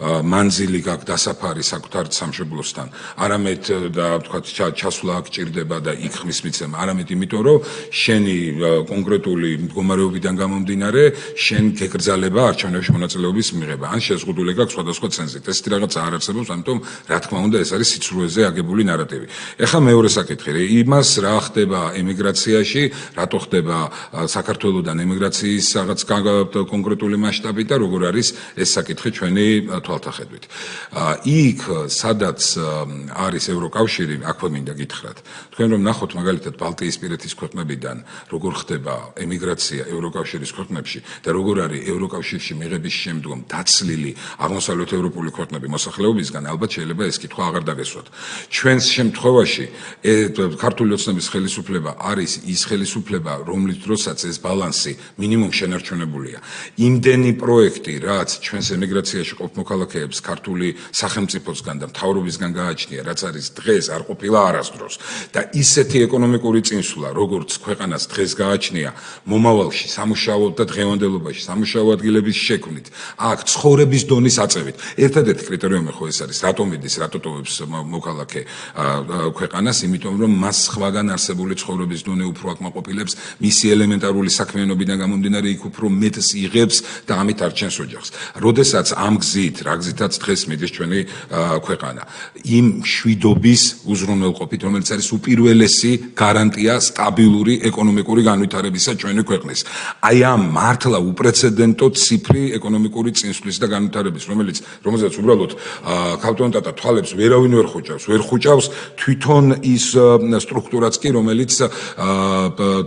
მანძილი გაქვს დასაფარი საკუთარ სამშობლოსთან, არამედ და ვთქვათ, ჩასვლა აქ ჭირდება და იქ ხმის მიცემა, არამედ იმიტომ, რომ შენი კონკრეტული მდგომარეობიდან გამომდინარე, შენ გეკრძალება არჩევნებში მონაწილეობის მიღება. ან შეზღუდული გაქვს სხვადასხვა ცენზით. ესეთი რაღაცა არ არსებობს, ამიტომ რა თქმა უნდა ეს არის სიცრუეზე აგებული ნარატივი. ეხლა მეორე საკითხი, იმას რა ხდება ემიგრაციაში, რატო ხდება საქართველოსთან ემიგრაციის რაღაც კონკრეტული მასშტაბი და როგორ არის ეს საკითხი ჩვენი თვალთახედვით. იქ სადაც არის ევროკავშირი, აქვე მინდა გითხრათ. თქვენ რომ ნახოთ მაგალითად ბალტიისპირეთის ქვეყნებიდან როგორ ხდება ემიგრაცია ევროკავშირის ქვეყნებში და როგორ არის ევროკავშირში მიღების შემდგომ დაცლილი აღმოსავლეთ ევროპული ქვეყნები მოსახლეობისგან, ალბათ შეიძლება ეს კითხვა აღარ დაგესვათ. ჩვენს შემთხვევაში ქართული ოცნების ხელისუფლება არის ის ხელისუფლება, რომლის დროსაც ეს ბალანსი მინიმუმ შენარჩუნებულია. იმდენი პროექტი, რაც ჩვენს ემიგრაციაში ყოფ მოქალაქეებს ქართული სახელმწიფოსგან და მთავრობისგან გააჩნია, რაც არის დღეს არ ყოფილა არასდროს და ისეთი ეკონომიკური წინსვლა, როგორც ქვეყანას დღეს გააჩნია მომავალში, სამუშაო და დღევანდელობაში, სამუშაო ადგილების შექმნით, აქ ცხოვრების დონის აწევით. ერთადერთი კრიტერიუმი ხო ეს არის, რატომ მიდის, რატო ტოვებს მოქალაქე ქვეყანას, იმიტომ რომ მას სხვაგან არსებული ცხოვრების დონე უფრო აკმაყოფილებს, მისი ელემენტარული საქმიანობიდან გამომდინარე იქ უფრო მეტს იღებს და ამით არჩენს ოჯახს. როდესაც ამ გზით, რა გზითაც დღეს მიდის ჩვენი ქვეყანა, იმ მშვიდობის უზრუნველყოფით, რომელიც არის უპირველესი გარანტია სტაბილური ეკონომიკური განვითარებისა ჩვენი ქვეყნის. აი ამ მართლა უპრეცედენტო ციფრი ეკონომიკური წინსვლის და განვითარების, რომელზეც უბრალოდ ქავტონტატა თვალებს ვერავინ ვერ ხუჭავს თვითონ ის სტრუქტურაც კი, რომელიც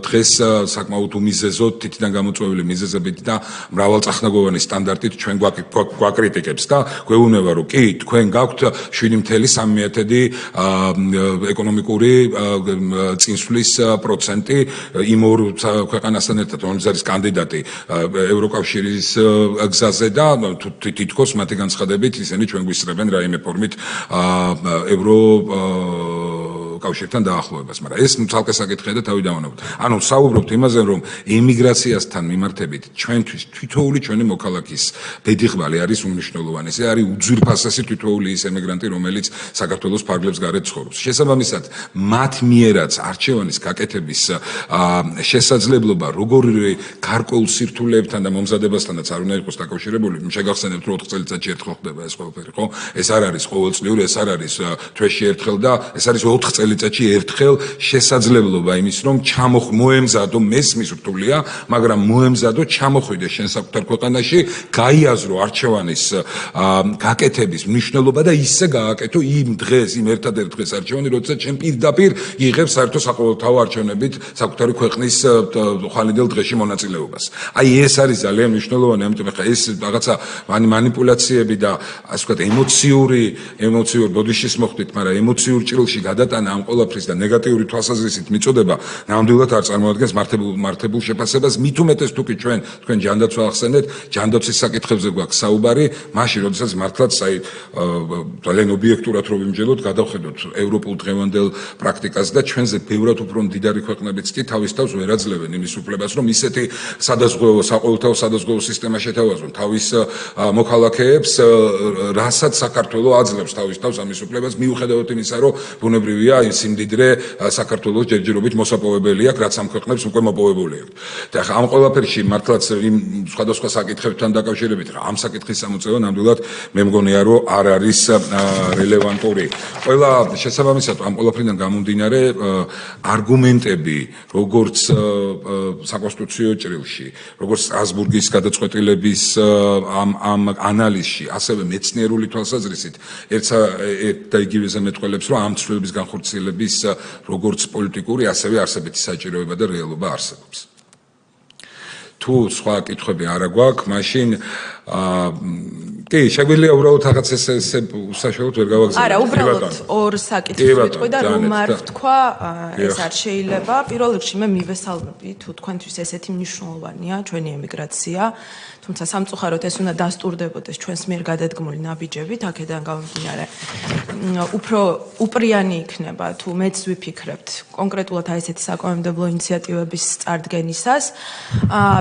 დღეს საკმაოდ უმიზეზოდ თითიდან გამოწვეული მიზეზებით და მრავალწახნაგოვანი სტანდარტით ჩვენ გვაკრიტიკებს და გვეუბნება, რომ კი, თქვენ გაქვთ 7.3 ეკონომიკური წინსვლის პროცენტი იმ ორ ქვეყანასთან ერთად, რომელიც არის კანდიდატი ევროკავშირის გზაზე და თითქოს მათი განცხადებით ისინი ჩვენ გვისწრებენ რაიმე ფორმით კავშირთან დაახლოებას, მაგრამ ეს ცალკე საკითხია და თავი დავანებოთ. ანუ საუბრობთ იმაზე, რომ ემიგრაციასთან მიმართებით ჩვენთვის თითოეული ჩვენი მოქალაქის ბედიღბალი არის უმნიშვნელოვანესი. ეს არის უძვირფასესი თითოეული ის ემიგრანტი, რომელიც საქართველოს ფარგლებს გარეთ ცხოვრობს. შესაბამისად, მათ მიერაც არჩევანის გაკეთების შესაძლებლობა როგორი გარკვეულ სირთულეებთან და მომზადებასთანაც არ უნდა იყოს დაკავშირებული, შეგახსენებთ, რომ 4 წელიწადში ერთხელ ხდება ეს ყველაფერი, ხო? ეს არ არის ყოველწლიური, ეს არ არის თვეში ერთხელ და ეს არის 4 წელიწადში ერთხელ შესაძლებლობა იმის, რომ მოემზადო, მესმის რთულია, მაგრამ მოემზადო, ჩამოხვიდე შენ საკუთარ ქვეყანაში, გაიაზრო არჩევანის გაკეთების მნიშვნელობა და ისე გააკეთო იმ დღეს, იმ ერთადერთ დღეს არჩევანი, როდესაც შენ პირდაპირ იღებს საერთო საყოველთაო არჩევნებით საკუთარი ქვეყნის ხვალინდელ დღეში მონაწილეობას. აი ეს არის ძალიან მნიშვნელოვანი, ამიტომ ახლა ეს რაღაცა მანიპულაციები და ასე ვთქვათ ემოციური ბოდიშის მოხდით, მაგრამ ემოციურ ჭრილში გადატანა ამ ყველაფრის და ნეგატიური თვალსაზრისით მიწოდება ნამდვილად არ წარმოადგენს მართებულ შეფასებას, მით უმეტეს თუ კი თქვენ ჯანდაცვა ახსენეთ, ჯანდაცვის საკითხებზე გვაქვს საუბარი, მაშინ როდესაც მართლაც ძალიან ობიექტურად რომ ვიმჯელოთ, გადავხედოთ ევროპულ დღევანდელ პრაქტიკას და ჩვენზე ბევრად უფრო მდიდარი ქვეყნებიც კი თავის თავს ვერ აძლევენ იმის უფლებას, რომ ისეთი საყოველთაო სადაზღვევო სისტემა შეთავაზონ თავის მოქალაქეებს, რასაც საქართველოს აძლევს თავის თავს ამის უფლებას, მიუხედავად იმისა, რომ ბუნებრივია ის იმდიდრე საქართველოს ჯერჯერობით მოსაპოვებელი აქვს, რაც ამ ქვეყნებს უკვე მოპოვებული აქვს. და ამ ყველაფერში მართლაც იმ სხვადასხვა საკითხებთან დაკავშირებით ამ საკითხის სამოწევა ნამდვილად მე მგონია, რომ არ არის რელევანტური. ყველა შესაბამისად ამ ყველაფრიდან გამომდინარე არგუმენტები, როგორც საკონსტიტუციო ჭრილში, როგორც სტრასბურგის გადაწყვეტილების ამ ანალიზში, ასევე მეცნიერული თვალსაზრისით ერთ და იგივეზე მეტყველებს, რომ ამ ცვლილების განხორციელების როგორც პოლიტიკური, ასევე არსებითი საჭიროება და რეალობა არსებობს. თუ სხვა კითხვები არ აგვაქვს, მაშინ კი, შეგვიძლია უბრალოდ რაღაც ესე უსაშუალოდ ვერ გავაგზავნოთ. არა, უბრალოდ ორ საკითხს ვიტყვი და რომ არ ვთქვა, ეს არ შეიძლება. პირველ რიგში მე მივესალმები, თუ თქვენთვის ესეთი მნიშვნელოვანია ჩვენი ემიგრაცია, თუმცა სამწუხაროდ ეს უნდა დასტურდებოდეს ჩვენს მიერ გადადგმული ნაბიჯებით, აქედან გამომდინარე. უფრო უპრიანი იქნება, თუ მეც ვიფიქრებთ კონკრეტულად აი ესეთი საკანონმდებლო ინიციატივების წარდგენისას.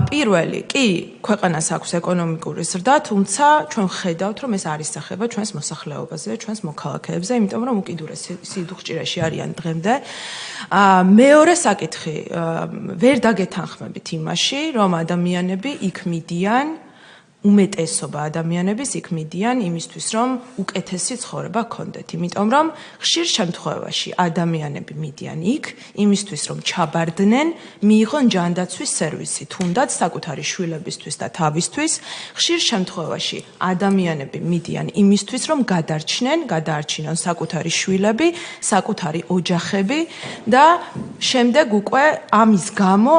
პირველი, კი, ქვეყანას აქვს ეკონომიკური ზრდა, თუმცა ჩვენ ხედავთ, რომ ეს არ ისახება ჩვენს მოსახლეობაზე, ჩვენს მოქალაქეებზე, იმიტომ რომ უკიდურეს სიდუხჭირეში არიან დღემდე. მეორე საკითხი, ვერ დაგეთანხმებით იმაში, რომ ადამიანები იქ მიდიან, უმეტესობა ადამიანების იქ მიდიან იმისთვის, რომ უკეთესი ცხოვრება ჰქონდეთ, იმიტომ რომ ხშირ შემთხვევაში ადამიანები მიდიან იქ იმისთვის, რომ ჩაბარდნენ, მიიღონ ჯანდაცვის სერვისი, თუნდაც საკუთარი შვილებისთვის და თავისთვის. ხშირ შემთხვევაში ადამიანები მიდიან იმისთვის, რომ გადაარჩინონ საკუთარი შვილები, საკუთარი ოჯახები და შემდეგ უკვე ამის გამო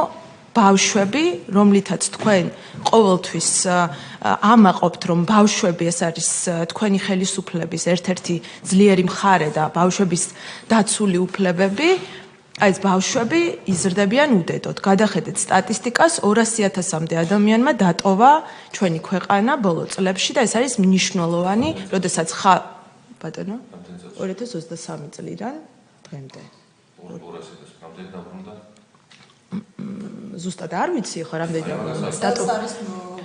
ბავშვები, რომლითაც თქვენ ყოველთვის ამაყობთ, რომ ბავშვები ეს არის თქვენი ხელისუფლების ერთ-ერთი ძლიერი მხარე და ბავშვების დაცული უფლებები, აი ეს ბავშვები იზრდებიან უდედოდ. გადახედეთ სტატისტიკას, 200,000-მდე ადამიანმა დატოვა ჩვენი ქვეყანა ბოლო წლებში და ეს არის მნიშვნელოვანი, როდესაც ბატონო 2023 წლიდან დღემდე. 200,000-მდე დაბრუნდა? ზუსტად არ ვიცი ხო რამდენი დატოვა არის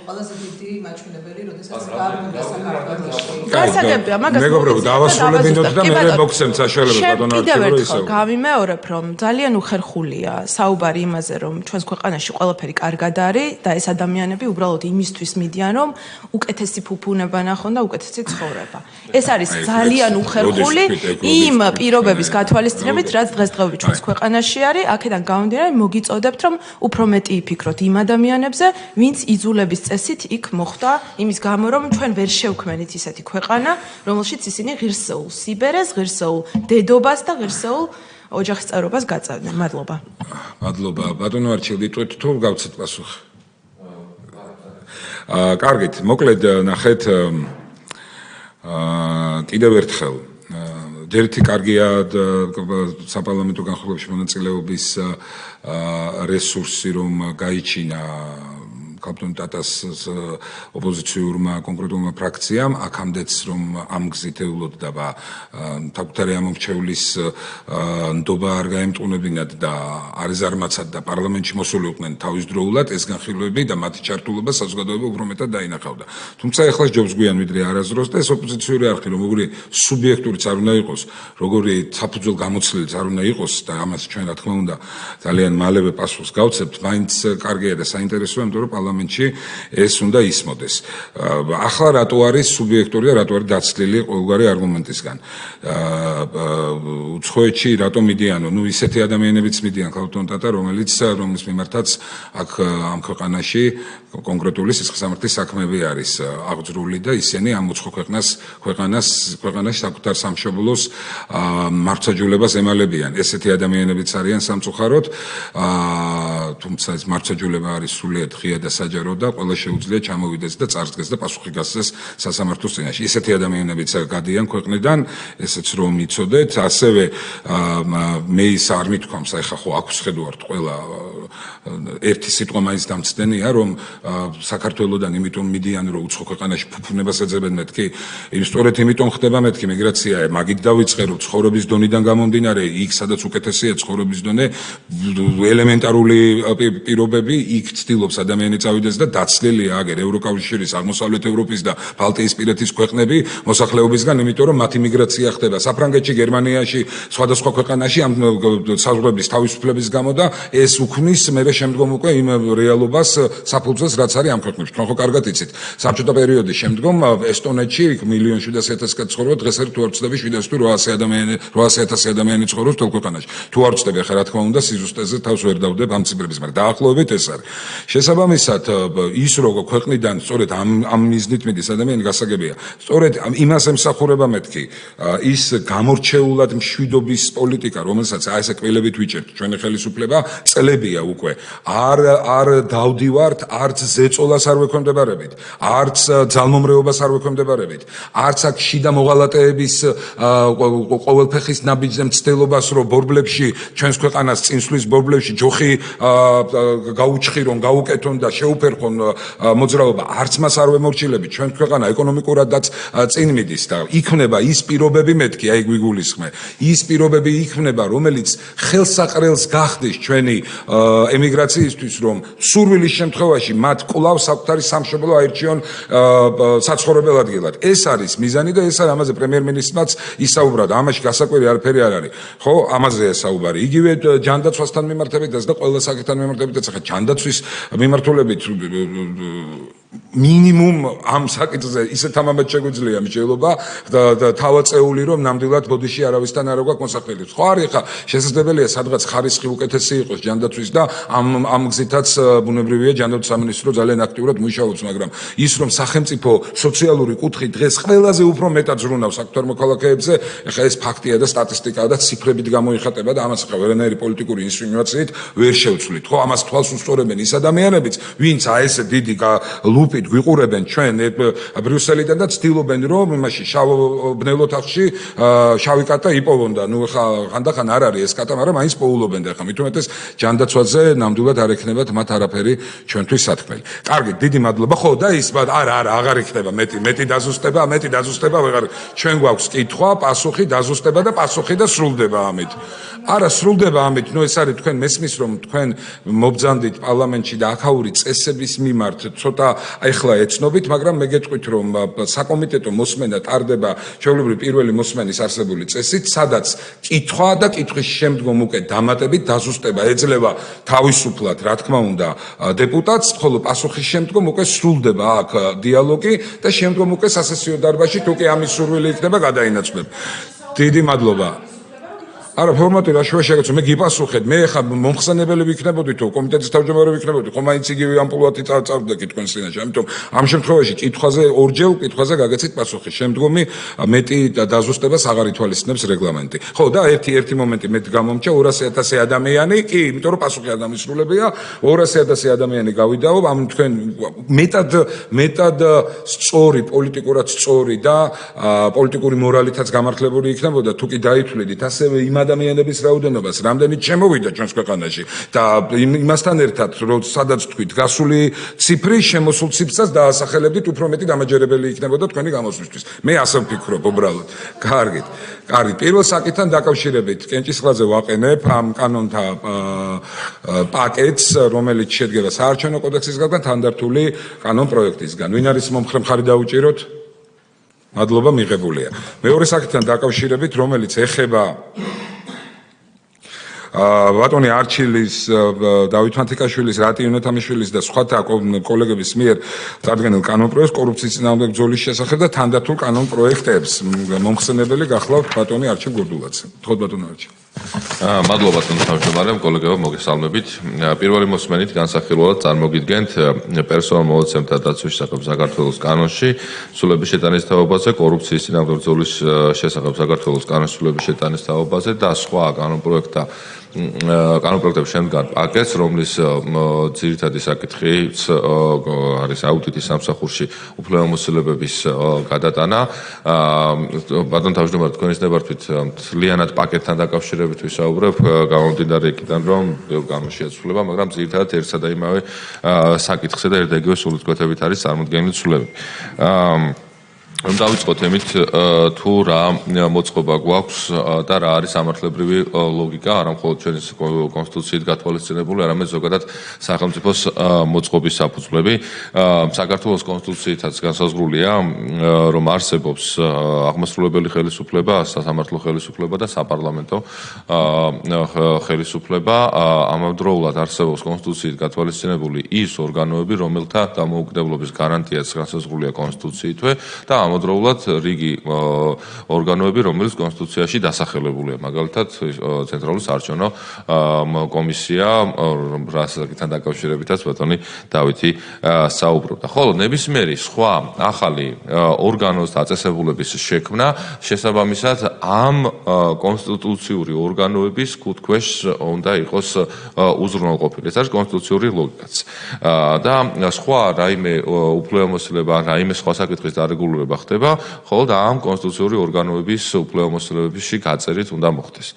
ყველაზე დიდი მაჩვენებელი, როდესაც გააბრუნდა საქართველოში. გასაგებია, მაგას მეგობრებო, დავასრულებინოთ და მე მოგცემთ საშუალებას ბატონო არჩილო. გავიმეორებ, რომ ძალიან უხერხულია საუბარი იმაზე, რომ ჩვენს ქვეყანაში ყველაფერი კარგად არის და ეს ადამიანები უბრალოდ იმისთვის მიდიან, რომ უკეთესი ფუფუნება ნახონ და უკეთესი ცხოვრება. ეს არის ძალიან უხერხული იმ პირობების გათვალისწინებით, რაც დღესდღეობით ჩვენს ქვეყანაში არის, აქედან გამომდინარე მოგიწოდებთ, რომ უფრო მეტი იფიქროთ იმ ადამიანებზე, ვინც იძულების წესით იქ მოხვდა, იმის გამო, რომ ჩვენ ვერ შევქმნით ისეთი ქვეყანა, რომელშიც ისინი ღირსეულ სიბერეს, ღირსეულ დედობას და ღირსეულ ოჯახის წევრობას გაწევდნენ. მადლობა. მადლობა. ბატონო არჩილ, იტყვით თუ გავცეთ პასუხი? კარგით, მოკლედ ნახეთ კიდევ ერთხელ ერთი კარგია საპარლამენტო განხილვებში მონაწილეობის რესურსი, რომ გაიჩინა კაპიტან ტატას ოპოზიციურმა კონკრეტულმა ფრაქციამ, აქამდეც რომ ამ გზით ეულოდდა თავთარი ამორჩევლის ნდობა არ გაემტყუნებინათ და არეზარმაცად და პარლამენტში მოსულიყვნენ თავისდროულად ეს განხილვები და მათი ჩართულობა საზოგადოება უფრო მეტად დაინახავდა. თუმცა ეხლა ჯობს გვიან ვიდრე არასდროს და ეს ოპოზიციური არხი, როგორი სუბიექტურიც არ უნდა იყოს, როგორი საფუძველ გამოცდილიც არ უნდა იყოს და ამას ჩვენ რა თქმა უნდა ძალიან მალევე პასუხს გავცემთ, მაინც კარგია და საინტერესოა, იმიტომ რომ პარლამენტში ეს უნდა ისმოდეს. ახლა რატო არის სუბიექტური და რატო არის დაცლილი ყოველგვარი არგუმენტისგან? უცხოეთში რატო მიდიანო? ნუ ისეთი ადამიანებიც მიდიან კაპიტან ტატა, რომლის მიმართაც აქ ამ ქვეყანაში კონკრეტული სისხლისამართლის საქმეები არის აღძრული და ისინი ამ უცხო ქვეყანაში საკუთარ სამშობლოს მართლმსაჯულებას ემალებიან. ესეთი ადამიანებიც არიან სამწუხაროდ, თუმცა ეს მართლმსაჯულება არის სრულიად ღია და საჯარო და ყველა შეუძლია ჩამოვიდეს და წარსდგეს და პასუხი გასცეს სასამართლოს წინაშე. ისეთი ადამიანებიც გადიან ქვეყნიდან, ესეც რომ იცოდეთ, ასევე მე ის არ მithქვამს, ეხლა ხო აქვს ხედავთ ყველა ერთი სიტყვა მაინც დამცდენია, რომ საქართველოსდან იმიტომ მიდიან, რომ უცხო ქვეყანაში ფუფუნებას ეძებენ მეთქი, სწორედ იმიტომ ხდება მეთქი მიგრაცია, მაგით დავიწყე, რომ ცხოვრების დონიდან გამომდინარე, იქ სადაც უკეთესია ცხოვრების დონე, ელემენტარული პირობები, იქ ცდილობს ადამიანი წავიდეს და დაცლილია აგერ ევროკავშირის, აღმოსავლეთ ევროპის და ბალტიისპირეთის ქვეყნები მოსახლეობისგან, იმიტომ რომ მათი მიგრაცია ხდება საფრანგეთში, გერმანიაში, სხვადასხვა ქვეყანაში ამ საზღვრების თავისუფლების გამო და ეს უქმნის მერე შემდგომ უკვე იმ რეალობას საფუძველს, რაც არის ამ ქვეყნებში. თქვენ ხო კარგად იცით, საბჭოთა პერიოდის შემდგომ ესტონეთში 1,700,000 კაცი ცხოვრობს, დღეს არის თუ არ ვწდები 700,000 ადამიანი ცხოვრობს თელ ქვეყანაში. თუ არ ვწდები, ახლა რა თქმა უნდა, სიზუსტეზე თავს ვერ დავდებ ამ ციფრებს, მაგრამ დაახლოებით ეს არის. შესაბამისად, ის როგორ ქვეყნიდან სწორედ ამ მიზნით მიდის ადამიანი გასაგებია. სწორედ იმას ემსახურება მეთქი, ის გამორჩეულად მშვიდობის პოლიტიკა, რომელსაც ესე კველებით ვიჭერთ ჩვენი ხელისუფლება, წლებია უკვე. არ დავდივართ, არც ზეწოლას არ ვექვემდებარებით, არც ძალმომრეობას არ ვექვემდებარებით, არც აქ შიდა მოღალატეების ყოველფეხის ნაბიჯზე მცდელობას, რომ ბორბლებში ჩვენს ქვეყანას წინსვლის ბორბლებში ჯოხი გაუჩხირონ, გაუკეთონ და შეუფერხონ მოძრაობა, არც მას არ ვემორჩილებით. ჩვენ ქვეყანა ეკონომიკურადაც წინ მიდის და იქმნება ის პირობები მეთქი, აი გვიგულისხმე, ის პირობები იქმნება, რომელიც ხელსაყრელს გახდის ჩვენი ემიგრაციისთვის, რომ სურვილის შემთხვევაში მათ კვლავ საკუთარი სამშობლო აირჩიონ საცხოვრებელ ადგილად. ეს არის მიზანი და ეს არის ამაზე პრემიერ-მინისტრმაც ისაუბრა და ამაში გასაკვირი არაფერი არ არის. ხო, ამაზეა საუბარი. იგივე ჯანდაცვასთან მიმართებითაც და ყველა საკითხთან მიმართებითაც, ახლა ჯანდაცვის მიმართულებით მინიმუმ ამ საკითხზე ისეთ ამბავად შეგვიძლია მსჯელობა და თავაწეული რომ ნამდვილად ბოდიში არავისთან არ აქვს მოსახდელი. ხო არის ხა შესაძლებელია სადღაც ხარისხი უკეთესი იყოს ჯანდაცვის და ამ გზითაც ბუნებრივია ჯანდაცვის სამინისტრო ძალიან აქტიურად მუშაობს, მაგრამ ის რომ სახელმწიფო სოციალური კუთხით დღეს ყველაზე უფრო მეტად ზრუნავს საკუთარ მოქალაქეებზე, ეხლა ეს ფაქტია და სტატისტიკაა და ციფრებით გამოიხატება და ამას ხა ვერანაირი პოლიტიკური ინსინუაციით ვერ შევცვლით. ხო, ამას თვალს უსწორებენ ის ადამიანებიც, ვინც ესე დიდი ლუპით გვიყურებენ ჩვენ ბრიუსელიდან და ცდილობენ რომ იმაში შავ ბნელოთახში შავი კატა იპოვონ და ნუ ხანდახან არ არის ეს კატა, მაგრამ მაინც პოულობენ და ხა მით უმეტეს ჯანდაცვაზე ნამდვილად არ ექნებათ მათ არაფერი ჩვენთვის სათქმელი. კარგი, დიდი მადლობა. ხო და ის არა აღარ იქნება მეტი დაზუსტება ვეღარ ჩვენ გვაქვს კითხვა, პასუხი, დაზუსტება და პასუხი და სრულდება ამით. არა სრულდება ამით, ნუ ეს არის თქვენ მესმის რომ თქვენ მობძანდით პარლამენტში და აქაური წესების მიმართ ცოტა ეხლა ეცნობით, მაგრამ მე გეტყვით რომ საკომიტეტო მოსმენა ტარდება ჩვეულებრივ პირველი მოსმენის არსებული წესით, სადაც კითხვა და კითხვის შემდგომ უკვე დამატებით დაზუსტება ეძლევა თავისუფლად, რა თქმა უნდა, დეპუტატს, ხოლო პასუხის შემდგომ უკვე სრულდება აქ დიალოგი და შემდგომ უკვე სასესიო დარბაზში თუ კი ამის სურვილი იქნება გადაინაცვლება. დიდი მადლობა. არა ფორმატი რა შევაშეგეთ მე გიპასუხეთ მე ხა მომხსენებელი ვიქნებოდი თუ კომიტეტის თავმჯდომარე ვიქნებოდი ხომ მაინც იგივე ამპულოათი წავდა კითხვენ წინაშე ამიტომ ამ შემთხვევაში კითხვაზე ორჯერ კითხვაზე გაგეცით პასუხი შემდგომი მეტი დაზუსტებას აღარ ითვალისწინებს რეგლამენტი ხო და ერთი მომენტი მე გამომჩა 200,000 ადამიანი კი იმიტომ რომ პასუხი არ დამისრულებია 200,000 ადამიანი გავიდაო ამ თქვენ მეტად სწორი პოლიტიკურად სწორი და პოლიტიკური მორალითაც გამართლებული იქნებოდა თუ კი დაითვლიდით ასევე იმ ადამიანების რაოდენობას, რამდენიც შემოვიდა ჩვენს ქვეყანაში და იმასთან ერთად, რომ სადაც თქვით, გასული ციფრი შემოსულ ციფრსაც დაასახელებდით, უფრო მეტი დამაჯერებელი იქნებოდა თქვენი გამოსვლისთვის. მე ასე ვფიქრობ უბრალოდ. კარგით. პირველ საკითხთან დაკავშირებით კენჭისყრაზე ვაყენებ ამ კანონთა პაკეტს, რომელიც შედგება საარჩევნო კოდექსისგან და თანდართული კანონ პროექტისგან. ვინ არის მომხრე მხარი დაუჭიროთ? მადლობა მიღებულია. მეორე საკითხთან დაკავშირებით, რომელიც ეხება ბატონი არჩილის, დავით მათიკაშვილის, რატი იუნეთამიშვილის და სხვათა კოლეგების მიერ წარდგენილ კანონპროექტს კორუფციის წინააღმდეგ ბრძოლის შესახებ და თანდათულ კანონპროექტებს. მომხსენებელი გახლავთ ბატონი არჩილ გურდულაძე. თქო ბატონო არჩილ. მადლობა ბატონო თავმჯდომარემ, კოლეგებო მოგესალმებით. პირველი მოსმენით განსახილველად წარმოგიდგენთ პერსონალ მონაცემთა დაცვის შესახებ საქართველოს კანონში სულების შეტანის თაობაზე, კორუფციის წინააღმდეგ ბრძოლის შესახებ საქართველოს კანონში სულების შეტანის თაობაზე და სხვა კანონპროექტთა კანონპროექტების შემდგარ პაკეტს, რომლის ძირითადი საკითხიც არის აუდიტის სამსახურში უფლებამოსილებების გადატანა. ბატონ თავმჯდომარე, თქვენის ნებართვით მთლიანად პაკეტთან დაკავშირებით ვისაუბრებ, გამომდინარე იქიდან, რომ გამო შეცვლება, მაგრამ ძირითადად ერთსა და იმავე საკითხზე და ერთ და იგივე სულისკვეთებით არის წარმოდგენილი ცვლილებები. რომ დავიწყოთ იმით, თუ რა მოწყობა გვაქვს და რა არის სამართლებრივი ლოგიკა, არა მხოლოდ ჩვენი კონსტიტუციით გათვალისწინებული, არამედ ზოგადად სახელმწიფოს მოწყობის საფუძვლები. საქართველოს კონსტიტუციითაც განსაზღვრულია, რომ არსებობს აღმასრულებელი ხელისუფლება, სასამართლო ხელისუფლება და საპარლამენტო ხელისუფლება. ამავდროულად არსებობს კონსტიტუციით გათვალისწინებული ის ორგანოები, რომელთა დამოუკიდებლობის გარანტიაც განსაზღვრულია კონსტიტუციითვე და ამავდროულად რიგი ორგანოები, რომელიც კონსტიტუციაში დასახელებულია, მაგალითად ცენტრალური საარჩევნო კომისია, რასაც დაკავშირებითაც ბატონი დავითი საუბრობდა. ხოლო ნებისმიერი სხვა ახალი ორგანოს დაწესებულების შექმნა შესაბამისად ამ კონსტიტუციური ორგანოების კუთქვეშ უნდა იყოს უზრუნველყოფილი. ეს არის კონსტიტუციური ლოგიკაც. და სხვა რაიმე უფლებამოსილება, რაიმე სხვა საკითხის დარეგულირება ხდება, ხოლო ამ კონსტიტუციური ორგანოების უფლებამოსილებებში გაწერით უნდა მოხდეს.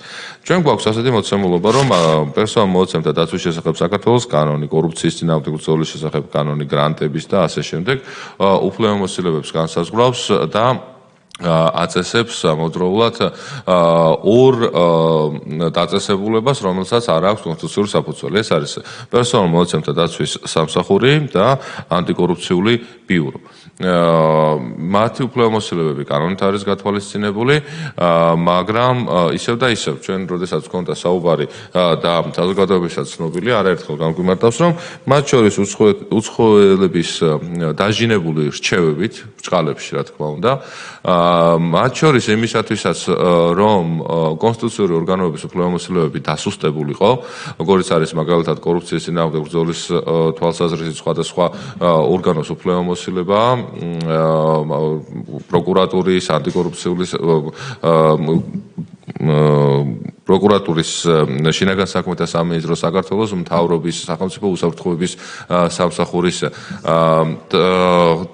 ჩვენ გვაქვს ასეთი მოცემულობა, რომ პერსონალ მონაცემთა დაცვის შესახებ საქართველოს კანონი, კორუფციის წინააღმდეგ ბრძოლის შესახებ კანონი, გრანტების და ასე შემდეგ უფლებამოსილებებს განსაზღვრავს და აწესებს ამავდროულად ორ დაწესებულებას, რომელსაც არ აქვს კონსტიტუციური საფუძველი. ეს არის პერსონალ მონაცემთა დაცვის სამსახური და ანტიკორუფციული ბიურო. მათი უფლებამოსილებები კანონით არის გათვალისწინებული, მაგრამ ისევ და ისევ ჩვენ როდესაც გვქონდა საუბარი და საზოგადოებისაც ცნობილი არაერთხელ გამგვიმართავს, რომ მათ შორის უცხოელების დაჟინებული რჩევებით ბჭყალებში, რა თქმა უნდა, მათ შორის იმისათვისაც, რომ კონსტიტუციური ორგანოების უფლებამოსილებები დასუსტებულიყო, როგორიც არის მაგალითად კორუფციის წინააღმდეგ ბრძოლის თვალსაზრისით სხვადასხვა ორგანოს უფლებამოსილება, პროკურატურის, ანტიკორუფციული პროკურატურის, შინაგან საქმეთა სამინისტროს, საქართველოს მთავრობის, სახელმწიფო უსაფრთხოების სამსახურის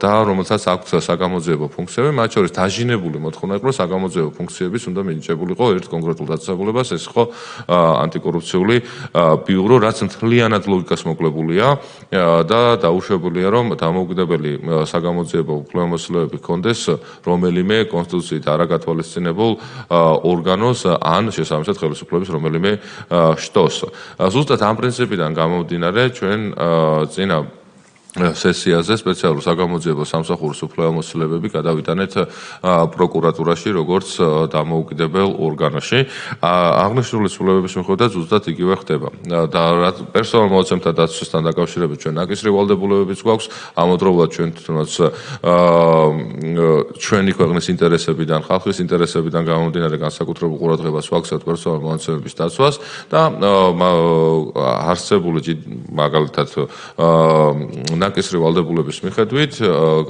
და რომელსაც აქვს საგამოძიებო ფუნქციები, მათ შორის დაჟინებული მოთხოვნა იყო, რომ საგამოძიებო ფუნქციების უნდა მინიჭებულიყო ერთ კონკრეტულ დაწესებულებას, ეს იყო ანტიკორუფციული ბიურო, რაც მთლიანად ლოგიკას მოკლებულია და დაუშვებულია, რომ დამოუკიდებელი საგამოძიებო უფლებამოსილებები ჰქონდეს რომელიმე კონსტიტუციით არაგათვალისწინებულ ორგანოს ან შესაბამისად ხელისუფლების რომელიმე შტოს. ზუსტად ამ პრინციპიდან გამომდინარე ჩვენ წინა სესიაზე სპეციალურ საგამოძიებო სამსახურის უფლებამოსილებები გადავიტანეთ პროკურატურაში, როგორც დამოუკიდებელ ორგანოში. აღნიშნული ცვლილებების მიხედვით ზუსტად იგივე ხდება. და პერსონალ მონაცემთა დაცვასთან დაკავშირებით ჩვენ ნაკისრი ვალდებულებებიც გვაქვს, ამავდროულად ჩვენი ქვეყნის ინტერესებიდან, ხალხის ინტერესებიდან გამომდინარე განსაკუთრებულ ყურადღებას ვაქცევთ პერსონალ მონაცემების დაცვას და არსებული მაგალითად ნაკისრი ვალდებულების მიხედვით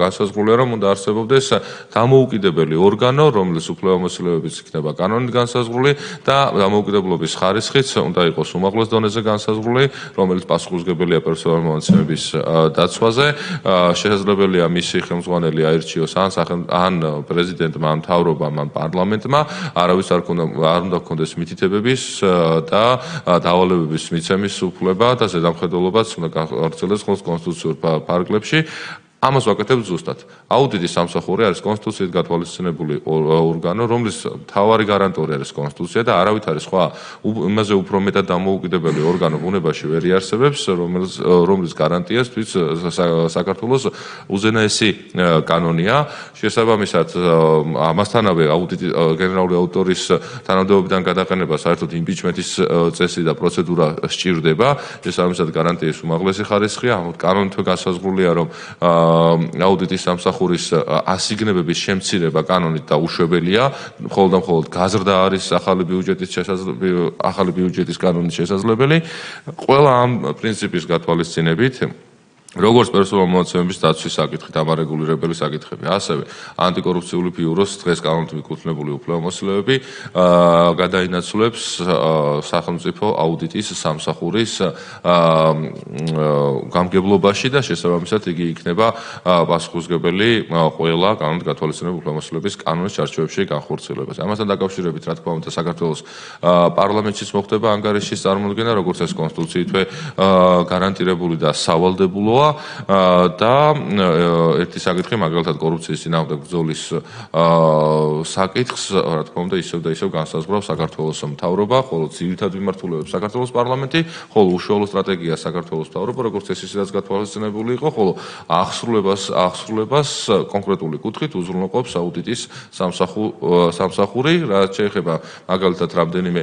განსაზღვრულია, რომ უნდა არსებობდეს დამოუკიდებელი ორგანო, რომლის უფლებამოსილებებიც იქნება კანონით განსაზღვრული და დამოუკიდებლობის ხარისხიც უნდა იყოს უმაღლეს დონეზე განსაზღვრული, რომელიც პასუხისმგებელია პერსონალ მონაცემების დაცვაზე. შესაძლებელია მისი ხელმძღვანელი აირჩიოს ან პრეზიდენტმა, ან მთავრობამ, ან პარლამენტმა, არავის არ უნდა ჰქონდეს მითითებების და დავალებების მიცემის უფლება და ზედამხედველობაც უნდა გახორციელდეს ხოლმე კონსტიტუციურ ფარგლებში. ამას ვაკეთებთ ზუსტად. აუდიტის სამსახური არის კონსტიტუციით გათვალისწინებული ორგანო, რომლის მთავარი გარანტორი არის კონსტიტუცია და არავით არის სხვა იმაზე უფრო მეტად დამოუკიდებელი ორგანო ბუნებაში ვერ იარსებებს, რომლის გარანტიას თვით საქართველოს უზენაესი კანონია. შესაბამისად, ამასთანავე გენერალური აუდიტორის თანამდებობიდან გადაყენება საერთოდ იმპიჩმენტის წესი და პროცედურა სჭირდება. შესაბამისად, გარანტიის უმაღლესი ხარისხია. კანონით განსაზღვრულია, რომ აუდიტის სამსახურის ასიგნებების შემცირება კანონით დაუშვებელია, მხოლოდ და მხოლოდ გაზრდა არის ახალი ბიუჯეტის კანონის შესაძლებელი. ყველა ამ პრინციპის გათვალისწინებით როგორც პერსონალ მონაცემების დაცვის საკითხი, დამარეგულირებელი საკითხები, ასევე ანტიკორუფციული ბიუროს დღეს კანონით მიკუთვნებული უფლებამოსილები გადაინაცვლებს სახელმწიფო აუდიტის სამსახურის გამგებლობაში და შესაბამისად იგი იქნება პასუხისმგებელი ყველა კანონით გათვალისწინებული უფლებამოსილების კანონის ჩარჩოებში განხორციელებაზე. ამასთან დაკავშირებით, რა თქმა უნდა, საქართველოს პარლამენტშიც მოხდება ანგარიშის წარმოდგენა, როგორც ეს კონსტიტუციითვე გარანტირებული და სავალდებულოა. და ერთი საკითხი მაგალითად კორუფციის წინააღმდეგ ბრძოლის საკითხს რა თქმა უნდა ისევ და ისევ განსაზღვრავს საქართველოს მთავრობა, ხოლო ძირითად მიმართულებებს საქართველოს პარლამენტი, ხოლო უშუალო სტრატეგია საქართველოს მთავრობა, როგორც ეს ისედაც გათვალისწინებული იყო, ხოლო აღსრულებას კონკრეტული კუთხით უზრუნველყოფს აუდიტის სამსახური, რაც შეეხება მაგალითად რამდენიმე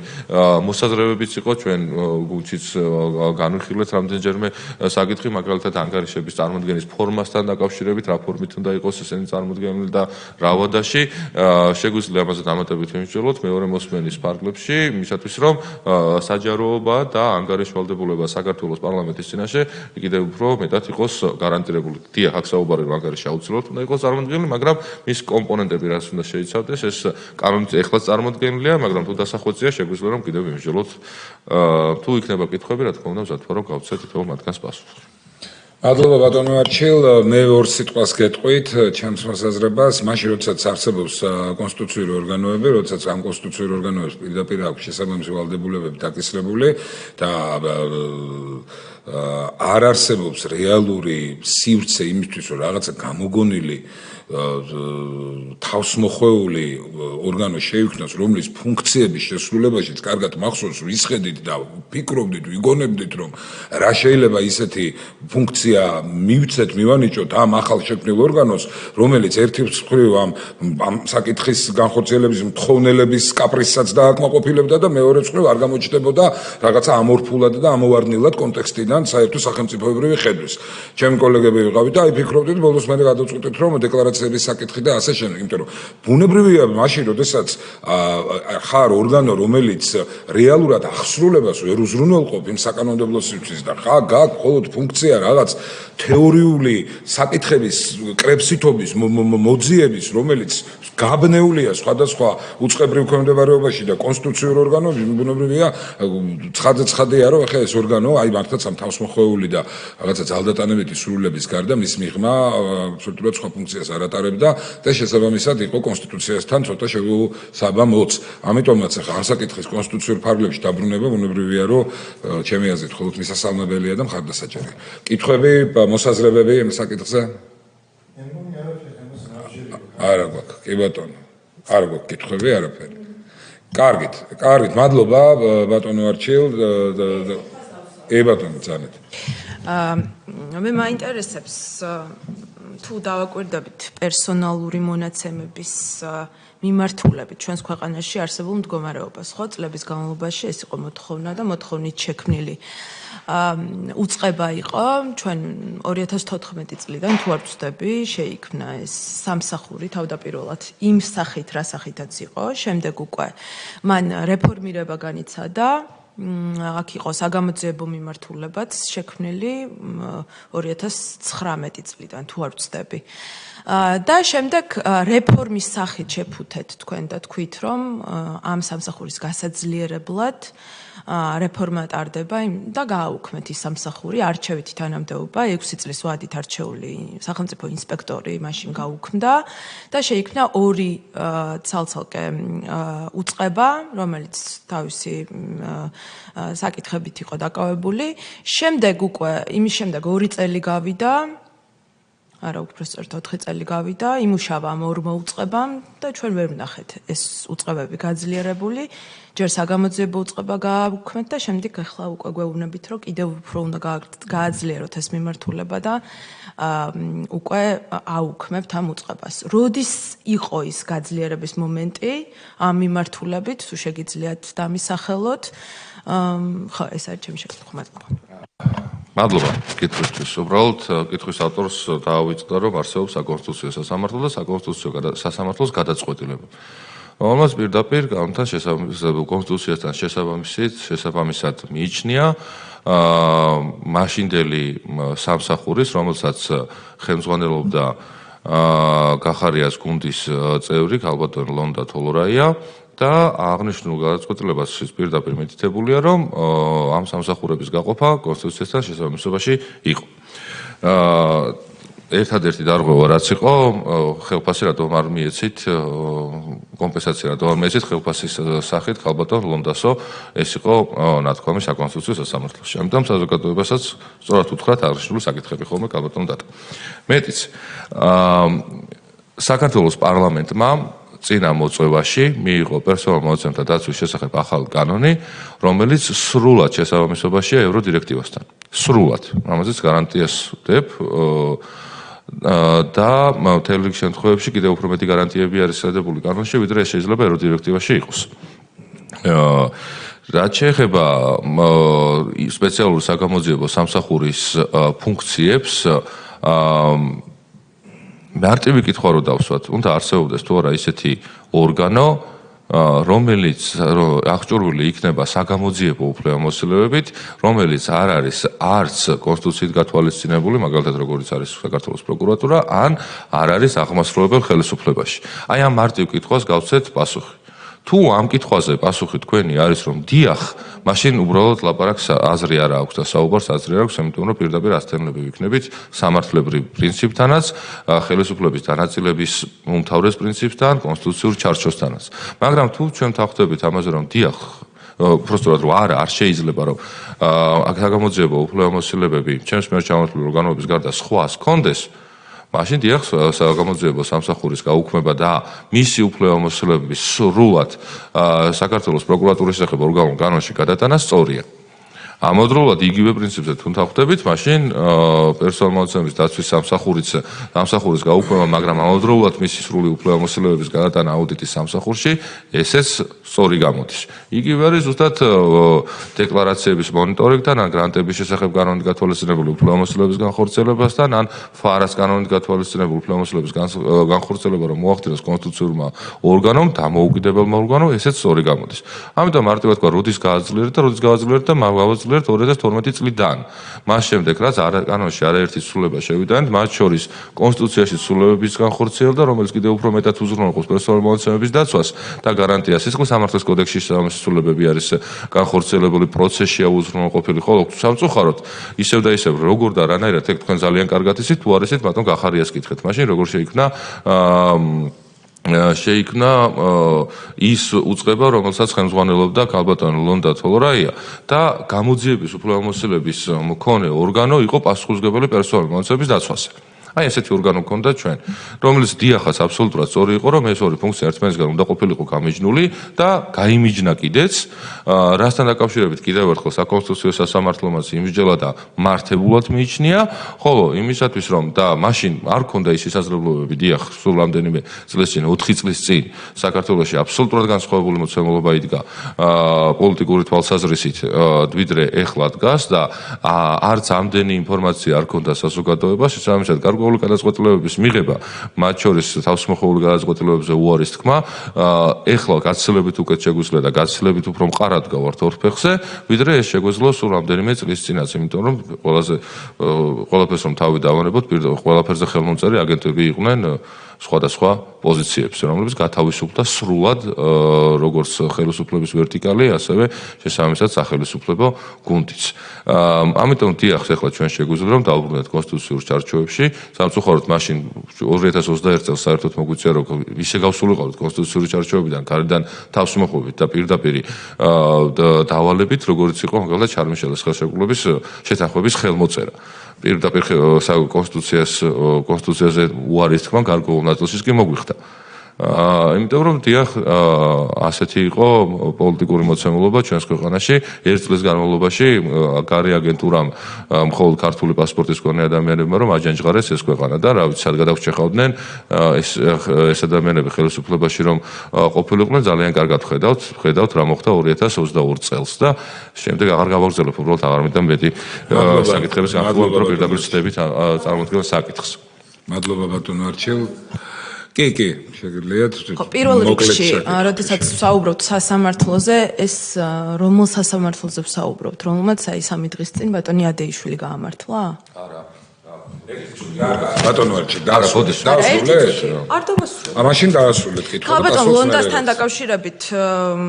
მოსაზრებებიც იყო ჩვენ გუნდშიც განვიხილეთ რამდენჯერმე საკითხი მაგალითად ანგარიშების წარმოდგენის ფორმასთან დაკავშირებით, რა ფორმით უნდა იყოს ესენი წარმოდგენილი და რა ვადაში, შეგვიძლია ამაზე დამატებით ვიმსჯელოთ მეორე მოსმენის ფარგლებში, იმისათვის რომ საჯაროობა და ანგარიშვალდებულება საქართველოს პარლამენტის წინაშე კიდევ უფრო მეტად იყოს გარანტირებული. დიახ, აქ საუბარი რომ ანგარიში აუცილებლად უნდა იყოს წარმოდგენილი, მაგრამ მის კომპონენტები რაც უნდა შეიცავდეს, ეს კანონით ეხლაც წარმოდგენილია, მაგრამ თუ დასახვეწია, შეგვიძლია რომ კიდევ ვიმსჯელოთ. თუ იქნება კითხვები, რა თქმა უნდა, მზად ვარ რომ გავცეთ თითოეულ მათგანს პასუხი. მადლობა ბატონო არჩილ, მე ორ სიტყვას გეტყვით ჩემს მოსაზრებას, მაშინ როდესაც არსებობს კონსტიტუციური ორგანოები, როდესაც ამ კონსტიტუციური ორგანოებს პირდაპირ აქვს შესაბამისი ვალდებულებები დაკისრებული და არ არსებობს რეალური სივრცე იმისთვის, რომ რაღაცა გამოგონილი თავსმოხვეული ორგანო შეიქმნას, რომლის ფუნქციების შესრულებაშიც კარგად მახსოვს ვისხედით და ვფიქრობდით, ვიგონებდით, რომ რა შეიძლება ისეთი ფუნქცია მივცეთ, მივანიჭოთ ამ ახალ შექმნილ ორგანოს, რომელიც ერთი მხრივ ამ საკითხის განხორციელების მთხოვნელების კაპრისსაც დააკმაყოფილებდა და მეორე მხრივ არ გამოჩნდებოდა რაღაცა ამორფულად და ამოვარდნილად კონტექსტიდან საერთო სახელმწიფოებრივი ხედვის. ჩემი კოლეგები ვიყავით და აი ფიქრობდით, ბოლოს მე გადავწყვიტეთ, რომ დეკლარაციების საკითხი და ასე შემდეგ, იმიტომ რომ ბუნებრივია მაშინ, როდესაც ხარ ორგანო, რომელიც რეალურად აღსრულებას ვერ უზრუნველყოფ იმ საკანონმდებლო სივრცეს და გააქვს მხოლოდ ფუნქცია რაღაც თეორიული საკითხების კრებსითობის მოძიების, რომელიც გაბნეულია სხვადასხვა უწყებრივ ქვემდებარეობაში და კონსტიტუციურ ორგანოებში, ბუნებრივია ცხადია, რომ ახლა ეს ორგანო აი მართლაც ამ თავსმოხვეული და რაღაცა ძალდატანებითი სრულების გარდა მის მიღმა აბსოლუტურად სხვა ფუნქციას არ ატარებდა და შესაბამისად იყო კონსტიტუციასთან ცოტა საბამოც. ამიტომაც ახლა ამ საკითხის კონსტიტუციურ ფარგლებში დაბრუნება ბუნებრივია, რომ ჩემი აზრით მხოლოდ მისასალმებელია და მხარდასაჭერია. კითხვები, მოსაზრებები ამ საკითხზე? არა გვაქვს, კი ბატონო. არ გვაქვს კითხვები, არაფერი. კარგით, მადლობა ბატონო არჩილ. ბატონო ძანეთ. მე მაინტერესებს თუ დავაკვირდებით პერსონალური მონაცემების მიმართულებით ჩვენს ქვეყანაში არსებულ მდგომარეობას, ხო, წლების განმავლობაში ეს იყო მოთხოვნა და მოთხოვნით შექმნილი უწყება იყო ჩვენ 2014 წლიდან თუ არ ვცდები შეიქმნა ეს სამსახური თავდაპირველად იმ სახით რა სახითაც იყო, შემდეგ უკვე მან რეფორმირება განიცადა აქ იყო საგამოძიებო მიმართულებაც შექმნილი 2019 წლიდან თუ არ ვცდები. და შემდეგ რეფორმის სახით შეფუთეთ თქვენ და თქვით, რომ ამ სამსახურის გასაძლიერებლად რეფორმა ტარდება და გააუქმეთ ის სამსახური, არჩევითი თანამდებობა, 6 წლის ვადით არჩეული სახელმწიფო ინსპექტორი მაშინ გაუქმდა და შეიქმნა ორი ცალცალკე უწყება, რომელიც თავისი საკითხებით იყო დაკავებული. შემდეგ უკვე იმის შემდეგ 2 წელი გავიდა არა უბრალოდ 4 წელი გავიდა, იმუშავა ამ ორმა უწყებამ და ჩვენ ვერ ვნახეთ ეს უწყებები გაძლიერებული. ჯერ საგამოძიებო უწყება გააუქმეთ და შემდეგ ახლა უკვე გვეუბნებით, რომ კიდევ უფრო უნდა გააძლიეროთ ეს მიმართულება და უკვე აუქმებთ ამ უწყებას. როდის იყო ის გაძლიერების მომენტი ამ მიმართულებით, თუ შეგიძლიათ დამისახელოთ? ხო, ეს არის ჩემი შეკითხვა. მადლობა კითხვისთვის. უბრალოდ კითხვის ავტორს დაავიწყდა, რომ არსებობს საკონსტიტუციო სასამართლო და საკონსტიტუციო სასამართლოს გადაწყვეტილება. რომელმაც პირდაპირ კანონთან შესაბამისად კონსტიტუციასთან შესაბამისად მიიჩნია მაშინდელი სამსახურის, რომელსაც ხელმძღვანელობდა გახარიას გუნდის წევრი ქალბატონი ლონდა თოლორაია და აღნიშნულ გადაწყვეტილებას პირდაპირ მითითებულია, რომ ამ სამსახურების გაყოფა კონსტიტუციასთან შესაბამისობაში იყო. ერთადერთი დარღვევა რაც იყო ხელფასი რატომ არ მიეცით კომპენსაცია რატომ არ მიეცით ხელფასის სახით ქალბატონ ლონდასო ეს იყო ნათქვამი საკონსტიტუციო სასამართლოში. ამიტომ საზოგადოებასაც სწორად უთხრათ აღნიშნული საკითხები ხოლმე ქალბატონ დატა. მეტიც საქართველოს პარლამენტმა წინა მოწვევაში მიიღო პერსონალ მონაცემთა დაცვის შესახებ ახალი კანონი, რომელიც სრულად შესაბამისობაშია ევროდირექტივასთან. სრულად, ამაზეც გარანტიას ვდებ და მთელ რიგ შემთხვევებში კიდევ უფრო მეტი გარანტიები არის შედებული კანონში, ვიდრე ეს შეიძლება ევროდირექტივაში იყოს. რაც შეეხება სპეციალურ საგამოძიებო სამსახურის ფუნქციებს, მარტივი კითხვა რო დავსვათ, უნდა არსებობდეს თუ არა ისეთი ორგანო, რომელიც აღჭურვილი იქნება საგამოძიებო უფლებამოსილებებით, რომელიც არ არის არც კონსტიტუციით გათვალისწინებული, მაგალითად როგორც არის საქართველოს პროკურატურა, ან არ არის აღმასრულებელ ხელისუფლებაში. აი ამ მარტივ კითხვას გავცეთ პასუხი. თუ ამ კითხვაზე პასუხი თქვენი არის რომ დიახ, მაშინ უბრალოდ ლაპარაკს აზრი არ აქვს და საუბარს აზრი არ აქვს, იმიტომ რომ პირდაპირ ასთემლები ვიქნებით სამართლებრივ პრინციპთანაც, ხელისუფლების დანაწილების უმთავრეს პრინციპთან, კონსტიტუციურ ჩარჩოსთანაც. მაგრამ თუ ჩვენ თავხდებით ამაზე რომ დიახ, უბრალოდ რომ არ შეიძლება რომ საგამოძიებო უფლებამოსილებები ჩემს მიერ ჩამოთვლილ ორგანოების გარდა სხვას ჰქონდეს, მაშინ დიახ საგამოძიებო სამსახურის გაუქმება და მისი უფლებამოსილებების სრულად საქართველოს პროკურატურის შესახებ ორგანულ კანონში გადატანა სწორია. ამავდროულად იგივე პრინციპზე თუ თავხდებით, მაშინ პერსონალ მონაცემების დაცვის სამსახურის გაუქმება, მაგრამ ამავდროულად მისი სრული უფლებამოსილებების გადატანა აუდიტის სამსახურში, ესეც სწორი გამოდის. იგივე არის ზუსტად დეკლარაციების მონიტორინგთან, ან გრანტების შესახებ კანონით გათვალისწინებული უფლებამოსილების განხორციელებასთან, ან ფარას კანონით გათვალისწინებული უფლებამოსილების განხორციელება, რომ მოახდინოს კონსტიტუციურმა ორგანომ, დამოუკიდებელმა ორგანომ, ესეც სწორი გამოდის. ამიტომ მარტივად თქვა, როდის გააძლიერეთ და გავაძლიერეთ 2012 წლიდან. მას შემდეგ, რაც კანონში არაერთი ცვლილება შევიდანთ, მათ შორის კონსტიტუციაში ცვლილებების განხორციელდა, რომელიც კიდევ უფრო მეტად უზრუნველყოფს პერსონალ მონაცემების დაცვას და გარანტიას. სისხლის სამართლის კოდექსში სამის ცვლილებები არის განხორციელებული პროცესშია უზრუნველყოფილი, ხოლო სამწუხაროდ ისევ და ისევ როგორ და რანაირად ეგ თქვენ ძალიან კარგად იცით, თუ არ იცით, მათონ გახარიას კითხეთ. მაშინ როგორ შეიქმნა ის უწყება, რომელსაც ხელმძღვანელობდა ქალბატონი ლონდა თოლორაია და გამოძიების უფლებამოსილების მქონე ორგანო იყო პასუხისმგებელი პერსონალ მონაცემების დაცვაზე. აი ესეთი ორგანო გქონდა ჩვენ, რომელიც დიახაც აბსოლუტურად სწორი იყო, რომ ეს ორი ფუნქცია ერთმანეთისგან უნდა ყოფილიყო გამიჯნული და გაიმიჯნა კიდეც, რასთან დაკავშირებით კიდევ ერთხელ საკონსტიტუციო სასამართლომაც იმსჯელა და მართებულად მიიჩნია, ხოლო იმისათვის რომ და მაშინ არ ქონდა ის შესაძლებლობები, დიახ, სულ რამდენიმე წლის წინ, 4 წლის წინ საქართველოში აბსოლუტურად განსხვავებული მოცემულობა იდგა პოლიტიკური თვალსაზრისით, ვიდრე ეხლა დგას და არც ამდენი ინფორმაცია არ ქონდა საზოგადოებაში, შესაბამისად გარკვეული გადაწყვეტილებების მიღება, მათ შორის თავისმოხეული გადაწყვეტილებებზე უარის თქმა, ეხლა გაცილებით უკეთ შეგვიძლია და გაცილებით უფრო მყარად გავართ ორ ფეხზე, ვიდრე ეს შეგვეძლო სულ რამდენიმე წლის წინაც, იმიტომ რომ ყველაფერს რომ თავი დავანებოთ, ყველაფერზე ხელმომწერი აგენტები იყვნენ სხვადასხვა პოზიციებზე, რომლებიც გათავისუფლდა სრულად როგორც ხელისუფლების ვერტიკალი, ასევე შესაბამისად სახელისუფლებო გუნდიც. ამიტომ დიახ, ახლა ჩვენ შეგვიძლია რომ დავუბრუნდეთ კონსტიტუციურ ჩარჩოებში, სამწუხაროდ მაშინ 2021 წელს საერთოდ მოგვიწია რომ ისე გავსულიყავთ კონსტიტუციური ჩარჩოებიდან, გარედან თავისმოყრობით და პირდაპირ დავალებით, როგორც იყო მაგალითად ჩარმიშელის ხელშეკრულების შეთანხმების ხელმოწერა. პირდაპირ კონსტიტუციაზე უარის თქმა გარკვეულ ნაწილშიც კი მოგვიხდა. იმიტომ რომ დიახ, ასეთი იყო პოლიტიკური მოცემულობა ჩვენს ქვეყანაში, 1 წლის განმავლობაში გარე აგენტურამ მხოლოდ ქართული პასპორტის მქონე ადამიანებმა რომ აჯანჯღარეს ეს ქვეყანა და რა ვიცი, სად გადაგჭეხავდნენ ეს ადამიანები ხელისუფლებაში რომ ყოფილიყვნენ, ძალიან კარგად ხედავთ რა მოხდა 2022 წელს და შემდეგ აღარ გავაგრძელებ, უბრალოდ აღარ მინდა მეტი საკითხების განხილვა, რომ პირდაპირ ვცდებით წარმოქმნილ საკითხს. მადლობა ბატონო არჩილ. კი, შეგიძლია ხო, პირველ რიგში, როდესაც ვსაუბრობთ სასამართლოზე, ეს რომელ სასამართლოზე ვსაუბრობთ, რომელმაც აი 3 დღის წინ ბატონი ადეიშვილი გაამართლა? არა. ბატონო არჩი დაასრულეთ. არ დავასრულე. ამაშინ დაასრულეთ კითხვა. ქალბატონ ლონდასთან დაკავშირებით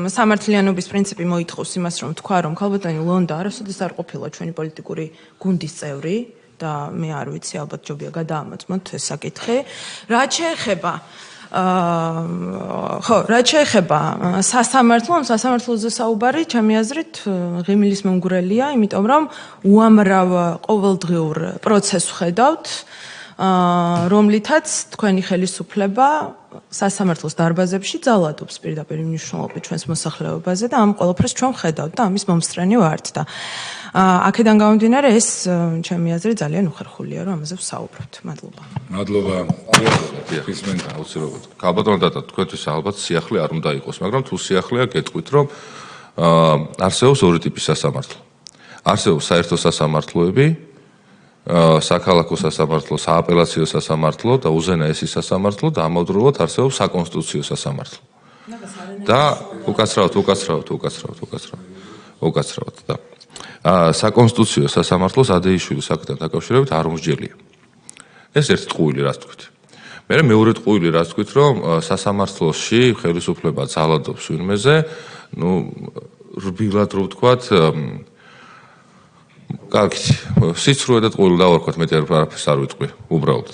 სამართლიანობის პრინციპი მოითხოვს იმას, რომ თქვა, რომ ქალბატონი ლონდა არასოდეს არ ყოფილა ჩვენი პოლიტიკური გუნდის წევრი და მე არ ვიცი, ალბათ ჯობია გადაამოწმოთ ეს საკითხი. რაც შეეხება სასამართლოზე საუბარი, ჩემი აზრით, ღიმილის მომგვრელია, იმიტომ რომ უამრავ ყოველდღიურ პროცესს ვხედავთ, რომლითაც თქვენი ხელისუფლება სასამართლოს დარბაზებში ძალადობს პირდაპირ მნიშვნელობით ჩვენს მოსახლეობაზე და ამ ყველაფერს ჩვენ ვხედავთ და ამის მომსწრენი ვართ და აქედან გამომდინარე ეს ჩემი აზრით ძალიან უხერხულია რომ ამაზე ვსაუბრობთ. მადლობა. აუცილებლად. ქალბატონო დატა, თქვენთვის ალბათ სიახლე არ უნდა იყოს, მაგრამ თუ სიახლეა, გეტყვით, რომ არსებობს ორი ტიპის სასამართლო. არსებობს საერთო სასამართლოები, საქალაქო სასამართლო, სააპელაციო სასამართლო და უზენაესი სასამართლო და ამავდროულად არსებობს საკონსტიტუციო სასამართლო. და უკაცრავად და საკონსტიტუციო სასამართლოს ადეიშვილის საკითხთან დაკავშირებით არ მსჯელია. ეს ერთი ტყუილი რას თქვით. მეორე ტყუილი რას თქვით, რომ სასამართლოში ხელისუფლება ძალადობს ვინმეზე, რბილად რო ვთქვათ, კარგი, სიცრუე და ტყუილი დავარქვათ, მეტი არაფერს არ ვიტყვი, უბრალოდ.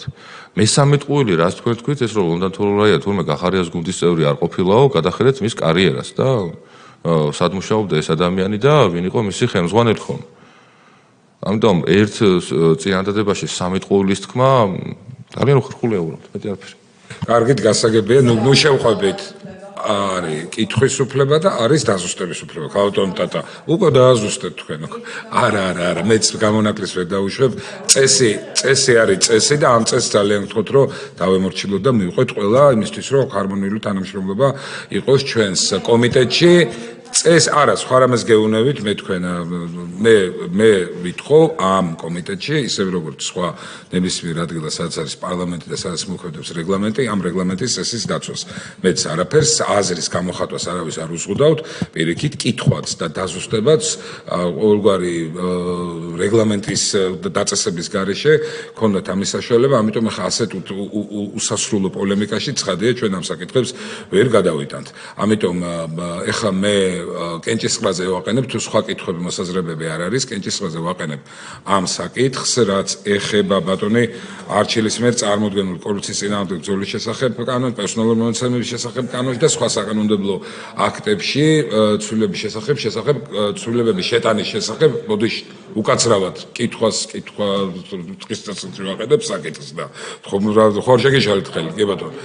მესამე ტყუილი რას თქვენ თქვით, ეს რომ ლონდან თურმე თურმე გახარიას გუნდის წევრი არ ყოფილაო, გადახედეთ მის კარიერას და სად მუშაობდა ეს ადამიანი და ვინ იყო მისი ხელმძღვანელი ხოლმე. ამიტომ ერთ წინადადებაში 3 ტყუილის თქმა ძალიან უხერხულია უბრალოდ, მეტი არაფერი. კარგით გასაგებია, ნუ შევყვებით. არის კითხვის უფლება და არის დაზუსტების უფლება. ქალბატონ ტატა, უკვე დააზუსტეთ თქვენ. არა, მეც გამონაკლისს ვერ დავუშვებ. წესი არის წესი და ამ წესს ძალიან გთხოვთ, რომ დავემორჩილოთ და მივყვეთ ყველა იმისთვის, რომ ჰარმონიული თანამშრომლობა იყოს ჩვენს კომიტეტში. წეს არა, სხვა რამეს გეუნებით მე თქვენ მე ვითხოვ ამ კომიტეტში, ისევ როგორც სხვა ნებისმიერ ადგილას, სადაც არის პარლამენტი და სადაც მოქმედებს რეგლამენტი, ამ რეგლამენტის წესის დაცვას. მეც არაფერს აზრის გამოხატვას არავის არ უზღუდავთ, პირიქით კითხვაც და დაზუსტებაც ყოველგვარი რეგლამენტის დაწესების გარეშე ქონდათ ამის საშუალება, ამიტომ ახლა ასეთ უსასრულო პოლემიკაში ცხადია ჩვენ ამ საკითხებს ვერ გადავიტანთ. ამიტომ ახლა მე კენჭისყრაზე ვაყენებ, თუ სხვა კითხვები მოსაზრებები არ არის, კენჭისყრაზე ვაყენებ ამ საკითხს, რაც ეხება ბატონი არჩილის მიერ წარმოდგენილ კორუფციის წინააღმდეგ ბრძოლის შესახებ კანონს, პერსონალური მონაცემების შესახებ კანონში და სხვა საკანონმდებლო აქტებში, ცვლილებების ცვლილებების შეტანის შესახებ, მოდი უკაცრავად კითხვა ტყის წესით ვაყენებ საკითხს და ხომ შეგეშალეთ ხელი, კი ბატონო.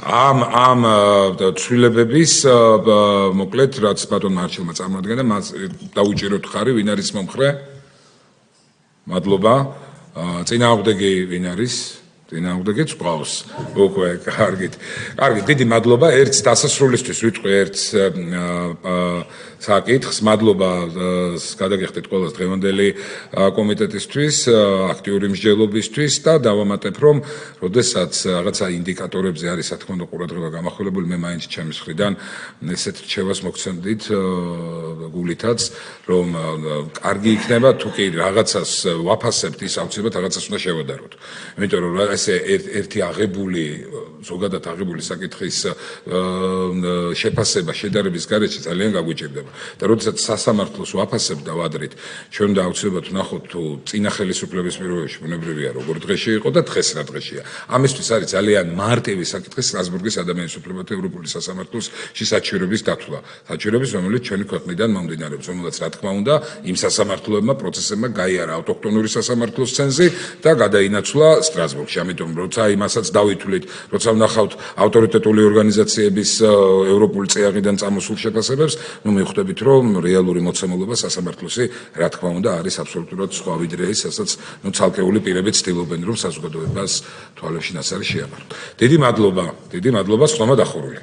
ამ ცვლილებების მოკლედ რაც ბატონმა არჩილმა წარმოადგენდა, მას დაუჭიროთ ხარი, ვინ არის მომხრე? მადლობა. წინააღმდეგი ვინ არის? წინააღმდეგიც ყავს. უკვე კარგით. დიდი მადლობა ერთ დასასრულისთვის ვიტყვი ერთ საკითხს. მადლობა გადაგიხდით ყველას დღევანდელი კომიტეტისთვის, აქტიური მსჯელობისთვის და დავამატებ, რომ როდესაც რაღაცა ინდიკატორებზე არის, რა თქმა უნდა, ყურადღება გამახვილებული, მე მაინც ჩემს მხრიდან ესეთ რჩევას მოგცემდით გულითაც, რომ კარგი იქნება თუ კი რაღაცას ვაფასებთ, ის აუცილებლად რაღაცას უნდა შევადაროთ. იმიტომ რომ ესე ერთი აღებული, ზოგადად აღებული საკითხის შეფასება შედარების გარეშე ძალიან გაგვიჭირდება. და როდესაც სასამართლოს ვაფასებთ და ვადრით, ჩვენ უნდა აუცილებლად ვნახოთ თუ წინა ხელისუფლების პირობებში ბუნებრივია როგორ დღეში იყო და დღეს რა დღეშია. ამისთვის არის ძალიან მარტივი საკითხი სტრასბურგის ადამიანის უფლებათა ევროპული სასამართლოს საჩივრების დათვლა. საჩივრების, რომელიც ჩვენი ქვეყნიდან მომდინარეობს, რომელაც რა თქმა უნდა იმ სასამართლოებმა პროცესებმა გაიარა ავტოქთონური სასამართლოს ცენზი და გადაინაცვლა სტრასბურგში. ამიტომ როცა იმასაც დავითვლით, როცა ვნახავთ ავტორიტეტული ორგანიზაციების ევროპული წიაღიდან წამოსულ შეფასებებს, მივხვდებით, რომ რეალური მოცემულობა სასამართლოსი, რა თქმა უნდა, არის აბსოლუტურად სხვა ვიდრე ის, რასაც ცალკეული პირები ცდილობენ, რომ საზოგადოებას თვალებში ნაცარი შეაბაროთ. დიდი მადლობა, სხდომა დახურული.